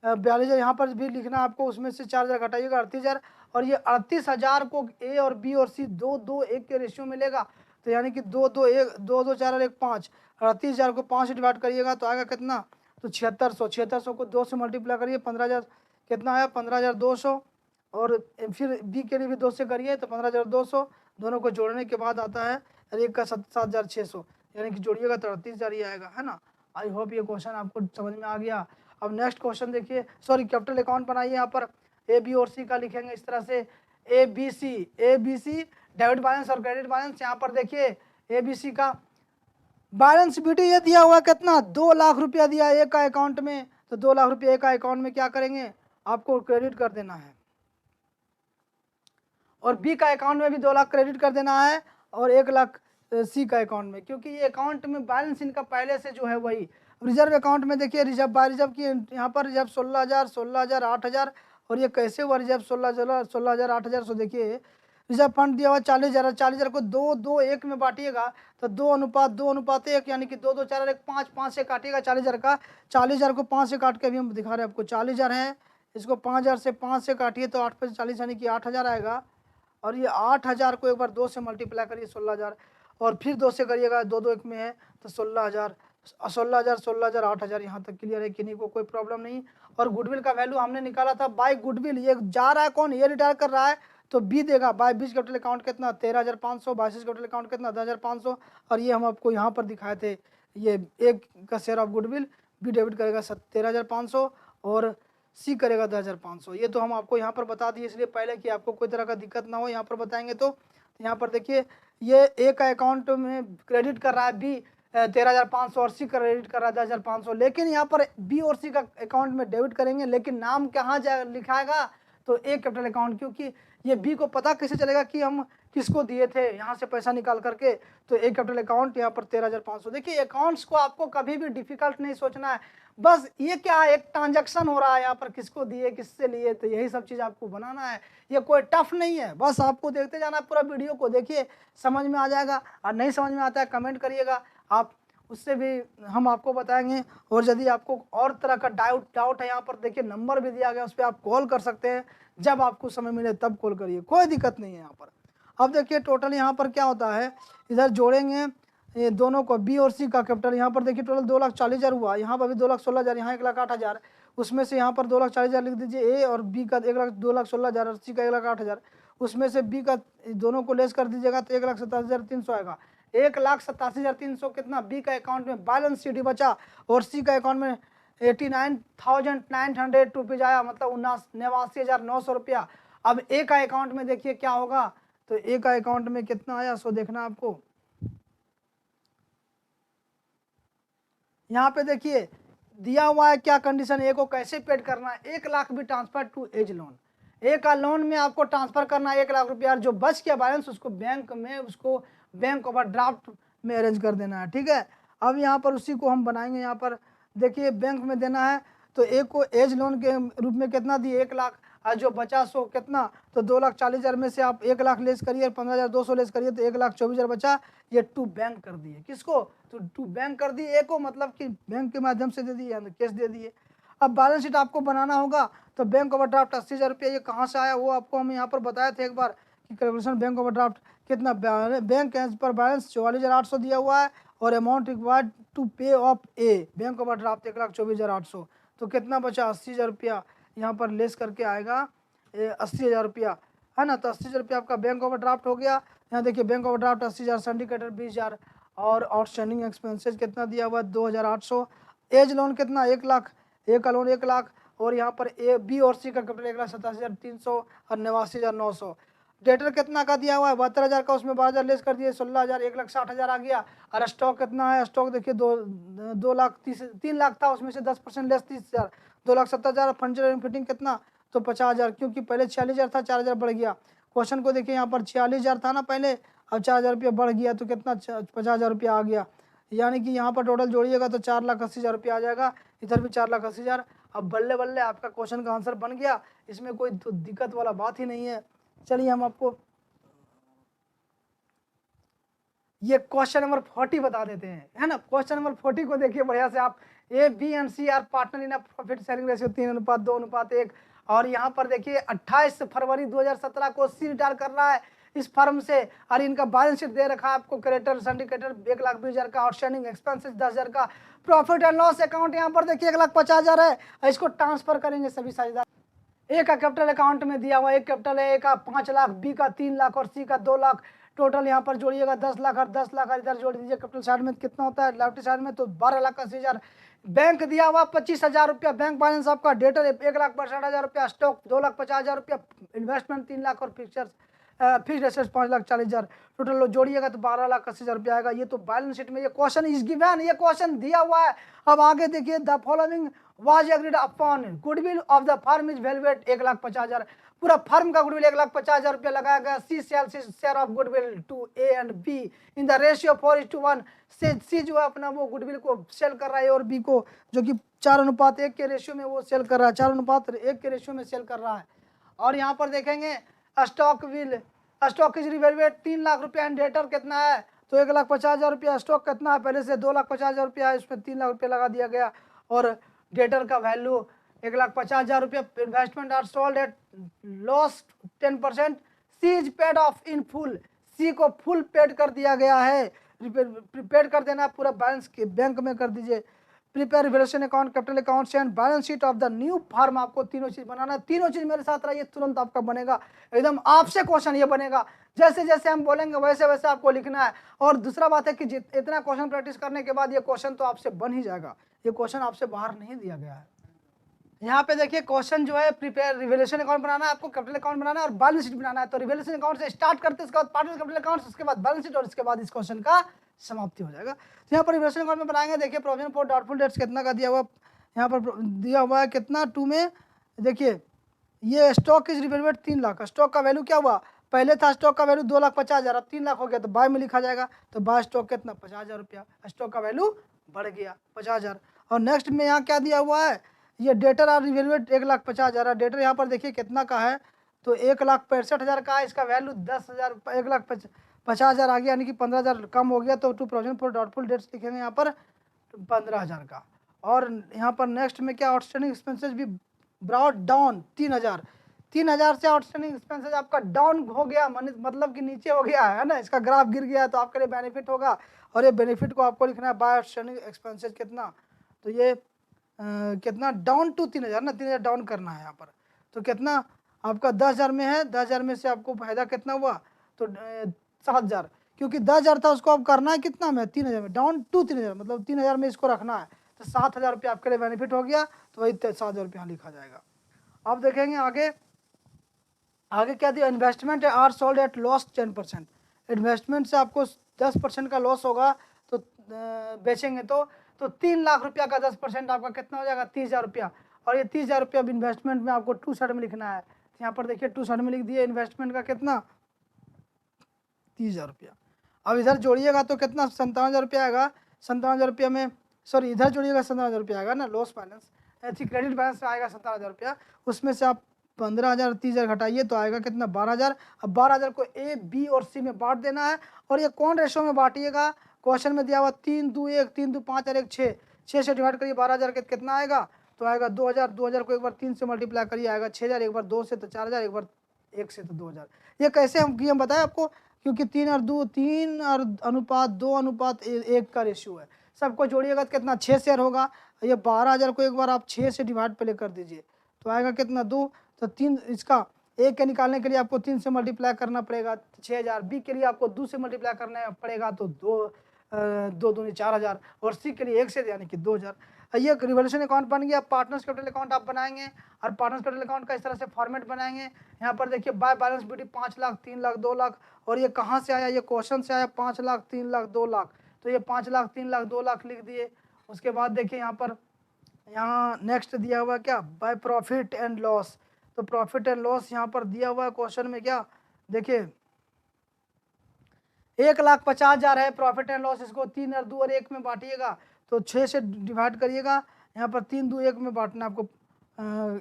42,000 यहाँ पर भी लिखना आपको, उसमें से 4,000 घटाइएगा 38,000। और ये 38,000 को ए और बी और सी 2:1 के रेशियो में लेगा, तो यानी कि 2:1 2 2 4 और 1 5, 38,000 को 5 से डिवाइड करिएगा तो आएगा कितना, तो 7600। 7600 को 2 से मल्टीप्लाई करिए, 15,000 कितना आया 15,200। और फिर बी के लिए भी 2 से करिए तो 15,200, दोनों को जोड़ने के बाद आता है और एक का 7,600, यानी कि जोड़िएगा तो 38,000 ही आएगा है ना। आई होप ये क्वेश्चन आपको समझ में आ गया। अब नेक्स्ट क्वेश्चन देखिए, सॉरी कैपिटल अकाउंट बनाइए। यहाँ पर ए बी और सी का लिखेंगे इस तरह से, A B C debit balance और क्रेडिट बैलेंस। यहाँ पर देखिए ए बी सी का बैलेंस शीट ये दिया हुआ कितना 2 लाख रुपया दिया एक का अकाउंट में, तो 2 लाख रुपया एक का अकाउंट में क्या करेंगे आपको क्रेडिट कर देना है, और बी का अकाउंट में भी 2 लाख क्रेडिट कर देना है, और 1 लाख सी का अकाउंट में, क्योंकि ये अकाउंट में बैलेंस इनका पहले से जो है वही। रिजर्व अकाउंट में देखिए रिजर्व बाय रिजर्व की यहाँ पर रिजर्व 16,000 16,000 8,000, और ये कैसे हुआ रिजर्व 16,000 8,000। सो देखिए रिजर्व फंड दिया हुआ 40,000, 40,000 को 2 2 1 में बांटिएगा तो 2:1 यानी कि 2 2 4 1 5 5 से काटिएगा 40,000 का, 40,000 को 5 से काट के अभी हम दिखा रहे हैं आपको 40,000 है, इसको 5,000 से 5 से काटिए तो 8 5 40 यानी कि 8,000 आएगा, और ये 8,000 को एक बार 2 से मल्टीप्लाई करिए 16,000, और फिर 2 से करिएगा 2 2 1 में है तो 16,000 16,000 16,000 8,000। यहाँ तक क्लियर है कि नहीं, को कोई प्रॉब्लम नहीं। और गुडविल का वैल्यू हमने निकाला था बाय गुडविल, ये जा रहा है कौन, ये रिटायर कर रहा है तो बी देगा बाय बीच कैपिटल अकाउंट कितना 13,500, बाय कैपिटल अकाउंट कितना 10,500, और ये हम आपको यहाँ पर दिखाए थे ये एक का share of goodwill, B debit करेगा 13,500 और सी करेगा 10,500। ये तो हम आपको यहाँ पर बता दिए इसलिए पहले कि आपको कोई तरह का दिक्कत ना हो, यहाँ पर बताएंगे तो यहाँ पर देखिए ये ए का अकाउंट में क्रेडिट कर रहा है बी 13,500 और सी क्रेडिट कर रहा है 10,500, लेकिन यहाँ पर बी और सी का अकाउंट में डेबिट करेंगे, लेकिन नाम कहाँ लिखाएगा तो ए कैपिटल अकाउंट, क्योंकि ये बी को पता कैसे चलेगा कि हम किसको दिए थे यहाँ से पैसा निकाल करके, तो ए कैपिटल अकाउंट यहाँ पर 13,500। देखिए अकाउंट्स को आपको कभी भी डिफिकल्ट नहीं सोचना है, बस ये क्या एक ट्रांजैक्शन हो रहा है यहाँ पर किसको दिए किससे लिए, तो यही सब चीज़ आपको बनाना है, ये कोई टफ नहीं है, बस आपको देखते जाना है, पूरा वीडियो को देखिए समझ में आ जाएगा, और नहीं समझ में आता है कमेंट करिएगा आप, उससे भी हम आपको बताएंगे। और यदि आपको और तरह का डाउट है यहाँ पर देखिए नंबर भी दिया गया, उस पर आप कॉल कर सकते हैं, जब आपको समय मिले तब कॉल करिए, कोई दिक्कत नहीं है यहाँ पर। अब देखिए टोटल यहाँ पर क्या होता है, इधर जोड़ेंगे ये दोनों को बी और सी का कैपिटल, यहाँ पर देखिए टोटल 2,40,000 हुआ, यहाँ पर भी 2,16,000, यहाँ 1,08,000, उसमें से यहाँ पर 2,40,000 लिख दीजिए ए, और बी का 2,16,000 और सी का 1,08,000, उसमें से बी का दोनों को लेस कर दीजिएगा तो 1,87,300 आएगा। 1,87,300 कितना बी का अकाउंट में बैलेंस शीट बचा, और सी का अकाउंट में 89,900 रुपीज आया, मतलब 89,900 रुपया। अब ए का अकाउंट में देखिए क्या होगा, तो ए का अकाउंट में कितना आया सो देखना आपको, यहाँ पे देखिए दिया हुआ है क्या कंडीशन, ए को कैसे पेड करना है, 1 लाख भी ट्रांसफर टू एज लोन, ए का लोन में आपको ट्रांसफर करना है 1 लाख रुपया, जो बच गया बैलेंस उसको बैंक में उसको बैंक ओवरड्राफ्ट में अरेंज कर देना है, ठीक है। अब यहाँ पर उसी को हम बनाएंगे, यहाँ पर देखिए बैंक में देना है तो ए को एज लोन के रूप में कितना दिए 1 लाख, और जो बचा सो कितना तो 2,40,000 में से आप 1 लाख लेस करिए 15,200 लेस करिए तो 1,24,000 बचा, ये टू बैंक कर दिए, किसको तो टू बैंक कर दिए ए को, मतलब कि बैंक के माध्यम से दे दिए कैश दे दिए। अब बैलेंस शीट आपको बनाना होगा तो बैंक ओवरड्राफ्ट 80,000 रुपया, ये कहाँ से आया वो आपको हम यहाँ पर बताए थे एक बार कि कैलकुलेशन बैंक ओवरड्राफ्ट कितना, बैंक एज पर बैलेंस 44,800 दिया हुआ है, और amount required to pay of A bank overdraft 1,24,800, तो कितना बचा 80,000 रुपया, यहाँ पर लेस करके आएगा 80,000 रुपया, है ना, तो 80,000 रुपया आपका बैंक ओवरड्राफ्ट हो गया। यहाँ देखिए बैंक ओवरड्राफ्ट 80,000, सिंडिकेटर 20,000, और आउटस्टैंडिंग एक्सपेंसेस कितना दिया हुआ 2,800, एज लोन कितना 1 लाख, ए का लोन 1 लाख, और यहाँ पर ए बी और सी का कैपिटल 1,87,300 और 89,900, डेटर कितना का दिया हुआ है 72,000 का, उसमें 12,000 लेस कर दिए 16,000, 1,60,000 आ गया। और स्टॉक कितना है, स्टॉक देखिए 3 लाख था, उसमें से 10% लेस 30,000, 2,70,000। फर्नीचर एंड फिटिंग कितना तो 50,000, क्योंकि पहले 46,000 था 4,000 बढ़ गया। क्वेश्चन को देखिए यहाँ पर 46,000 था ना पहले, अब 4,000 रुपया बढ़ गया तो कितना 50,000 रुपया आ गया, यानी कि यहाँ पर टोटल जोड़िएगा तो 4,80,000 रुपया आ जाएगा, इधर भी 4,80,000। अब बल्ले बल्ले आपका क्वेश्चन का आंसर बन गया, इसमें कोई दिक्कत वाला बात ही नहीं है। चलिए हम आपको ये क्वेश्चन नंबर 40 बता देते हैं, है ना। क्वेश्चन नंबर 40 को देखिए बढ़िया से आप, A B and C are partner in profit sharing ratio 3:2:1, और यहाँ पर देखिए 28 फरवरी 2017 को सी रिटायर कर रहा है इस फर्म से, और इनका बैलेंस शीट दे रखा है आपको, क्रेडिटर सिंडिकेटर 1,20,000 का, आउटस्टैंडिंग एक्सपेंसेस 10,000 का, प्रॉफिट एंड लॉस अकाउंट यहाँ पर देखिए 1,50,000 है, इसको ट्रांसफर करेंगे सभी साझेदार। ए का कैपिटल अकाउंट में दिया हुआ, एक कैपिटल है ए का 5 लाख, बी का 3 लाख और सी का 2 लाख, टोटल यहाँ पर जोड़िएगा 10 लाख और 10 लाख, इधर जोड़ दीजिए कैपिटल साइड में कितना होता है लेफ्ट साइड में तो 12,80,000। बैंक दिया हुआ 25,000 रुपया, बैंक बैलेंस आपका, डेटर 1,62,000 रुपया, स्टॉक 2,50,000 रुपया, इन्वेस्टमेंट 3 लाख और फिक्चर्स फिक्स्ड एसेट्स 5,40,000, टोटल लो जोड़िएगा तो 12,80,000 रुपया आएगा। ये तो बैलेंस शीट में ये क्वेश्चन इज गिवन, ये क्वेश्चन दिया हुआ है। अब आगे देखिए, the following was agreed upon, goodwill of the firm is valued at 1,50,000, पूरा फर्म का गुडविल 1,50,000 रुपया लगाया गया। C sells share of goodwill to A and B in the ratio 4:1। C जो है अपना वो गुडविल को सेल कर रहा है और बी को, जो कि 4:1 के रेशियो में वो सेल कर रहा है, 4:1 के रेशियो में सेल कर रहा है। और यहाँ पर देखेंगे स्टॉक इज रिवैल्यूएट 3 लाख रुपया एंड डेटर कितना है, तो 1,50,000 रुपया। स्टॉक कितना है, पहले से 2,50,000 रुपया है, इसमें 3 लाख रुपया लगा दिया गया। और डेटर का वैल्यू 1,50,000 रुपया। Investment are sold at loss 10%। C is paid off in full, C को फुल पेड कर दिया गया है, प्रीपेड कर देना पूरा बैलेंस के बैंक में कर दीजिए। Prepare revaluation account, capital account and balance sheet of the new firm, आपको तीनों चीज बनाना है। तीनों चीज मेरे साथ रहिए, तुरंत आपका बनेगा, एकदम आपसे क्वेश्चन ये बनेगा। जैसे जैसे हम बोलेंगे वैसे वैसे आपको लिखना है। और दूसरा बात है कि इतना क्वेश्चन प्रैक्टिस करने के बाद ये क्वेश्चन तो आपसे बन ही जाएगा, ये क्वेश्चन आपसे बाहर नहीं दिया गया है। यहाँ पे देखिए क्वेश्चन जो है, प्रिपेयर रिवैल्यूएशन अकाउंट बनाना है आपको, कैपिटल अकाउंट बनाना है और बैलेंस शीट बनाना है। तो रिवैल्यूएशन अकाउंट से स्टार्ट करते हैं, उसके बाद पार्टनर कैपिटल अकाउंट, उसके बाद बैलेंस शीट और इसके बाद इस क्वेश्चन का समाप्ति हो जाएगा। तो यहाँ पर रिवैल्यूएशन अकाउंट में बनाएंगे। देखिए प्रोविजन फॉर डाउटफुल डेट्स कितना का दिया हुआ, यहाँ पर दिया हुआ है कितना 2 में। देखिए ये स्टॉक इज रिवैल्यूएट 3 लाख, स्टॉक का वैल्यू क्या हुआ, पहले था स्टॉक का वैल्यू 2,50,000, अब 3 लाख हो गया, तो बाय में लिखा जाएगा। तो बाय स्टॉक कितना 50,000 रुपया, स्टॉक का वैल्यू बढ़ गया 50,000। और नेक्स्ट में यहाँ क्या दिया हुआ है, ये डेटर आर रिवैल्यूएट 1,50,000, डेटर यहाँ पर देखिए कितना का है, तो 1,65,000 का है, इसका वैल्यू 10,000, 1,50,000 आ गया, यानी कि 15,000 कम हो गया। तो to provision for doubtful debts लिखेंगे यहाँ पर 15,000 का। और यहाँ पर नेक्स्ट में क्या, आउटस्टैंडिंग एक्सपेंसेस भी ब्रॉट डाउन 3,000, 3,000 से आउटस्टैंडिंग एक्सपेंसेस आपका डाउन हो गया, मतलब कि नीचे हो गया है ना, इसका ग्राफ गिर गया, तो आपके लिए बेनिफिट होगा। और ये बेनिफिट को आपको लिखना है बाय आउटस्टैंडिंग एक्सपेंसेस कितना, तो ये कितना डाउन टू 3,000 ना, 3,000 डाउन करना है यहाँ पर। तो कितना आपका 10,000 में है, 10,000 में से आपको फायदा कितना हुआ, तो 7,000, क्योंकि 10,000 था उसको अब करना है कितना में, 3,000 में, डाउन टू 3,000, मतलब 3,000 में इसको रखना है। तो 7,000 रुपया आपके लिए बेनिफिट हो गया, तो वही 7,000 रुपया लिखा जाएगा। अब देखेंगे आगे, आगे क्या दिया, investment are sold at loss 10%, investment से आपको 10% का लॉस होगा, तो बेचेंगे तो 3 लाख रुपया का 10% आपका कितना हो जाएगा, 30,000 रुपया। और ये 30,000 रुपया इन्वेस्टमेंट में आपको 2 साइड में लिखना है। तो यहाँ पर देखिए 2 साइड में लिख दिए, इन्वेस्टमेंट का कितना 30,000 रुपया। अब इधर जोड़िएगा तो कितना 57,000 रुपया आएगा, 57,000 रुपया में, सॉरी इधर जोड़िएगा 57,000 रुपया आएगा ना, लॉस बैलेंस, क्रेडिट बैलेंस में आएगा 57,000 रुपया, उसमें से आप 15,000 30,000 घटाइए तो आएगा कितना 12,000। अब 12,000 को ए बी और सी में बांट देना है। और ये कौन रेशो में बांटिएगा, क्वेश्चन में दिया हुआ 3-2-1, 3-2-5 और 1-6, 6 से डिवाइड करिए 12,000 के कितना आएगा, तो आएगा 2,000, 2,000 को एक बार 3 से मल्टीप्लाई करिए आएगा 6,000, एक बार 2 से तो 4,000, एक बार 1 से तो 2,000। ये कैसे हम बताएं आपको, क्योंकि 3:2 का रेशियो है, सबको जोड़िएगा तो कितना 6 शेयर होगा। ये 12,000 को एक बार आप 6 से डिवाइड पहले कर दीजिए, तो आएगा कितना 2, तो 3, इसका एक के निकालने के लिए आपको 3 से मल्टीप्लाई करना पड़ेगा 6,000, बी के लिए आपको 2 से मल्टीप्लाई करना पड़ेगा तो 2 दूनी 4,000, और सी के लिए 1 से यानी कि 2,000। ये रिवॉल्यूशन अकाउंट बन गया। पार्टनर्स कैपिटल अकाउंट आप बनाएंगे, और पार्टनर्स कैपिटल अकाउंट का इस तरह से फॉर्मेट बनाएंगे। यहाँ पर देखिए बाय बैलेंस बिटी 5 लाख, 3 लाख, 2 लाख, और ये कहाँ से आया, ये क्वेश्चन से आया 5 लाख, 3 लाख, 2 लाख, तो ये 5 लाख, 3 लाख, 2 लाख लिख दिए। उसके बाद देखिए यहाँ पर, यहाँ नेक्स्ट दिया हुआ क्या, बाय प्रॉफिट एंड लॉस, तो प्रॉफिट एंड लॉस यहाँ पर दिया हुआ है क्वेश्चन में क्या, देखिए 1,50,000 है प्रॉफिट एंड लॉस, इसको 3 और 2 और 1 में बांटिएगा, तो 6 से डिवाइड करिएगा, यहाँ पर 3, 2, 1 में बांटना आपको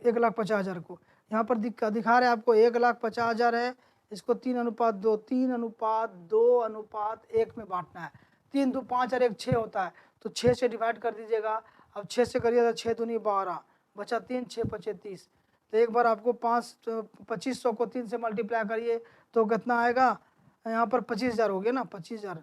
1,50,000 को। यहाँ पर दिखा रहे हैं आपको 1,50,000 है, इसको 3:2, 3:2:1 में बांटना है। 3, 2, 5 और 1 6 होता है, तो 6 से डिवाइड कर दीजिएगा। अब 6 से करिए तो 6 दूनी 12, बचा 3, 6 पचे 30, तो एक बार आपको 2500 को 3 से मल्टीप्लाई करिए तो कितना आएगा, यहाँ पर 25,000 हो गया ना, 25,000,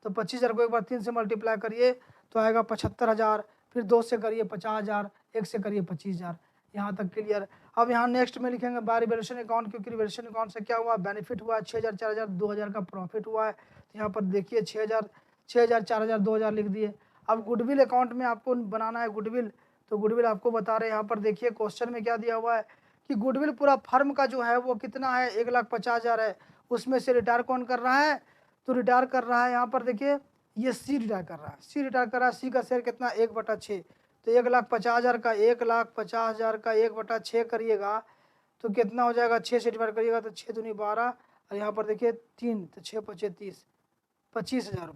तो 25,000 को एक बार 3 से मल्टीप्लाई करिए तो आएगा 75,000, फिर 2 से करिए 50,000, 1 से करिए 25,000, यहाँ तक क्लियर। अब यहाँ नेक्स्ट में लिखेंगे बाय रिवॉल्यूशन अकाउंट, क्योंकि रिवॉल्यूशन अकाउंट से क्या हुआ, बेनिफिट हुआ 6,000, 4,000, 2,000 का प्रॉफिट हुआ है। तो यहाँ पर देखिए 6,000, 4,000, 2,000 लिख दिए। अब गुडविल अकाउंट में आपको बनाना है गुडविल, तो गुडविल आपको बता रहे हैं, यहाँ पर देखिए क्वेश्चन में क्या दिया हुआ है कि गुडविल पूरा फर्म का जो है वो कितना है, 1,50,000 है, उसमें से रिटायर कौन कर रहा है, तो रिटायर कर रहा है यहाँ पर देखिए ये सी रिटायर कर रहा है, सी रिटायर कर रहा है। सी का शेयर कितना 1/6, तो 1,50,000 का 1,50,000 का 1/6 करिएगा तो कितना हो जाएगा, 6 से डिवाइड करिएगा तो 6 दूनी 12 और यहाँ पर देखिए 3 तो 6 × 5 = 30, 25,000।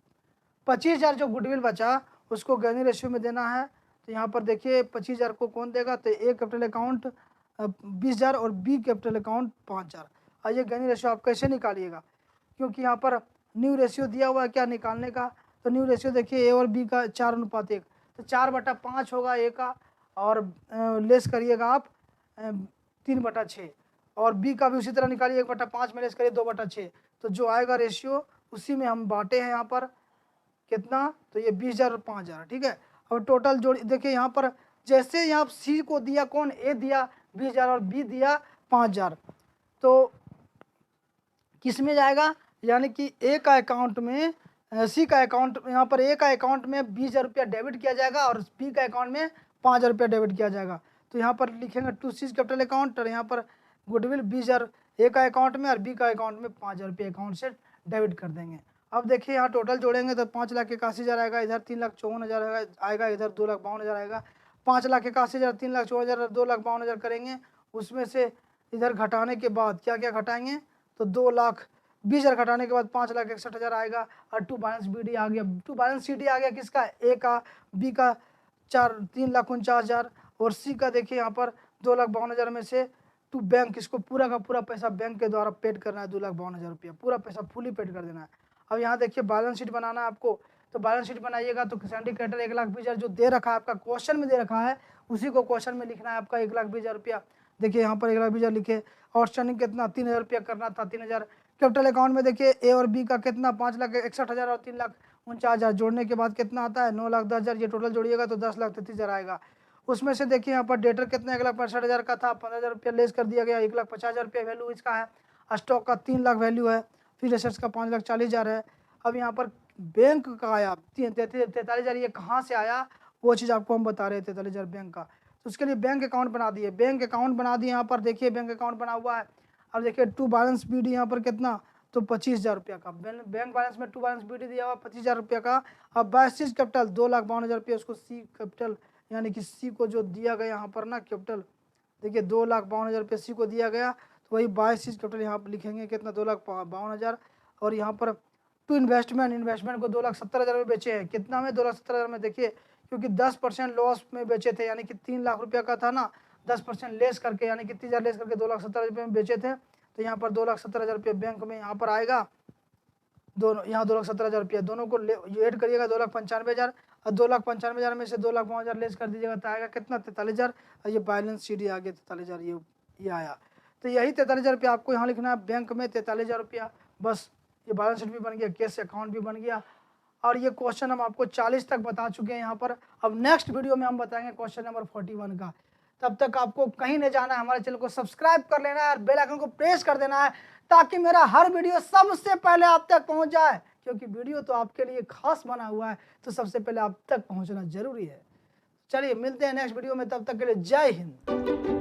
25,000 जो गुडविल बचा उसको गेनिंग रेशियो में देना है। तो यहाँ पर देखिए 25,000 को कौन देगा, तो ए कैपिटल अकाउंट 20,000 और बी कैपिटल अकाउंट 5,000। और ये गेनिंग रेशियो आप कैसे निकालिएगा, क्योंकि यहाँ पर न्यू रेशियो दिया हुआ है क्या निकालने का, तो न्यू रेशियो देखिए ए और बी का 4:1, तो 4/5 होगा ए का, और लेस करिएगा आप 3/6, और बी का भी उसी तरह निकालिए 1/5 में लेस करिए 2/6, तो जो आएगा रेशियो उसी में हम बांटे हैं यहाँ पर कितना, तो ये 20,000 और 5,000, ठीक है। अब टोटल जोड़ देखिए यहाँ पर जैसे यहाँ सी को दिया कौन, ए दिया 20,000 और बी दिया 5,000, तो किस में जाएगा, यानी कि ए का अकाउंट में सी का अकाउंट, यहाँ पर ए का अकाउंट में 20,000 रुपया डेबिट किया जाएगा और बी का अकाउंट में 5,000 रुपया डेबिट किया जाएगा। तो यहाँ पर लिखेंगे टू सी कैपिटल अकाउंट, और यहाँ पर गुडविल 20,000 ए का अकाउंट में और बी का अकाउंट में 5,000 रुपये अकाउंट से डेबिट कर देंगे। अब देखिए यहाँ टोटल जोड़ेंगे तो 5,81,000 आएगा, इधर 3,54,000 आएगा, इधर 2,52,000 आएगा। 5,81,000 3,54,000 2,52,000 करेंगे, उसमें से इधर घटाने के बाद क्या क्या घटाएंगे, तो 2,20,000 घटाने के बाद 5,61,000 आएगा, और टू बैलेंस बी डी आ गया, टू बैलेंस सी डी आ गया किसका, ए का, बी का 3,49,000 और सी का देखिए यहाँ पर 2,52,000 में से टू बैंक, इसको पूरा का पूरा पैसा बैंक के द्वारा पेड करना है, 2,52,000 रुपया पूरा पैसा फुली पेड कर देना है। अब यहाँ देखिए बैलेंस शीट बनाना है आपको, तो बैलेंस शीट बनाइएगा तो सिंडिकेटर 1,20,000 जो दे रखा है आपका क्वेश्चन में दे रखा है उसी को क्वेश्चन में लिखना है आपका 1,20,000 रुपया। देखिए यहाँ पर 1,20,000 लिखे, आउटस्टैंडिंग कितना 3,000 रुपया करना था, 3,000। कैपिटल अकाउंट में देखिए ए और बी का कितना 5,61,000 और 3,49,000 जोड़ने के बाद कितना आता है 9,10,000, ये टोटल जोड़िएगा तो 10,33,000 आएगा। उसमें से देखिए यहाँ पर डेटर कितना 1,65,000 का था, 15,000 रुपया लेस कर दिया गया, 1,50,000 रुपया वैल्यू इसका है, स्टॉक का 3 लाख वैल्यू है, फिर एसेट्स का 5,40,000 है। अब यहाँ पर बैंक का आया 43,000, ये कहाँ से आया वो चीज़ आपको हम बता रहे थे, 43,000 बैंक का, तो उसके लिए बैंक अकाउंट बना दिए, बैंक अकाउंट बना दिए। यहाँ पर देखिए बैंक अकाउंट बना हुआ है। अब देखिए टू बैलेंस बी डी यहाँ पर कितना, तो 25,000 रुपया का बैंक बैलेंस में टू बैलेंस बी डी दिया हुआ 25,000 रुपया का। अब बैसिस कैपिटल 2,52,000 रुपया, उसको सी कैपिटल यानी कि सी को जो दिया गया यहाँ पर ना कैपिटल, देखिए 2,52,000 रुपये सी को दिया गया, तो वही बैसिस कैपिटल यहाँ पर लिखेंगे कितना 2,52,000। और यहाँ पर टू इन्वेस्टमेंट को 2,70,000 में बेचे हैं, कितना में 2,70,000 में, देखिए क्योंकि 10% लॉस में बेचे थे, यानी कि 3 लाख रुपया का था ना, 10% लेस करके यानी कि 30,000 लेस करके 2,70,000 रुपये में बेचे थे, तो यहाँ पर 2,70,000 रुपये बैंक में यहाँ पर आएगा, दोनों यहाँ 2,70,000 रुपया दोनों को ऐड करिएगा 2,95,000, और 2,95,000 में से 2,52,000 लेस कर दीजिएगा तो आएगा कितना 43,000, और ये बैलेंस शीट आ गया 43,000, ये आया। तो यही 43,000 रुपया आपको यहाँ लिखना है, बैंक में 43,000 रुपया, बस ये बैलेंस शीट भी बन गया, कैश अकाउंट भी बन गया। और ये क्वेश्चन हम आपको 40 तक बता चुके हैं यहाँ पर। अब नेक्स्ट वीडियो में हम बताएंगे क्वेश्चन नंबर 41 का। तब तक आपको कहीं नहीं जाना है, हमारे चैनल को सब्सक्राइब कर लेना है और बेल आइकन को प्रेस कर देना है, ताकि मेरा हर वीडियो सबसे पहले आप तक पहुंच जाए, क्योंकि वीडियो तो आपके लिए खास बना हुआ है, तो सबसे पहले आप तक पहुंचना जरूरी है। चलिए मिलते हैं नेक्स्ट वीडियो में, तब तक के लिए जय हिंद।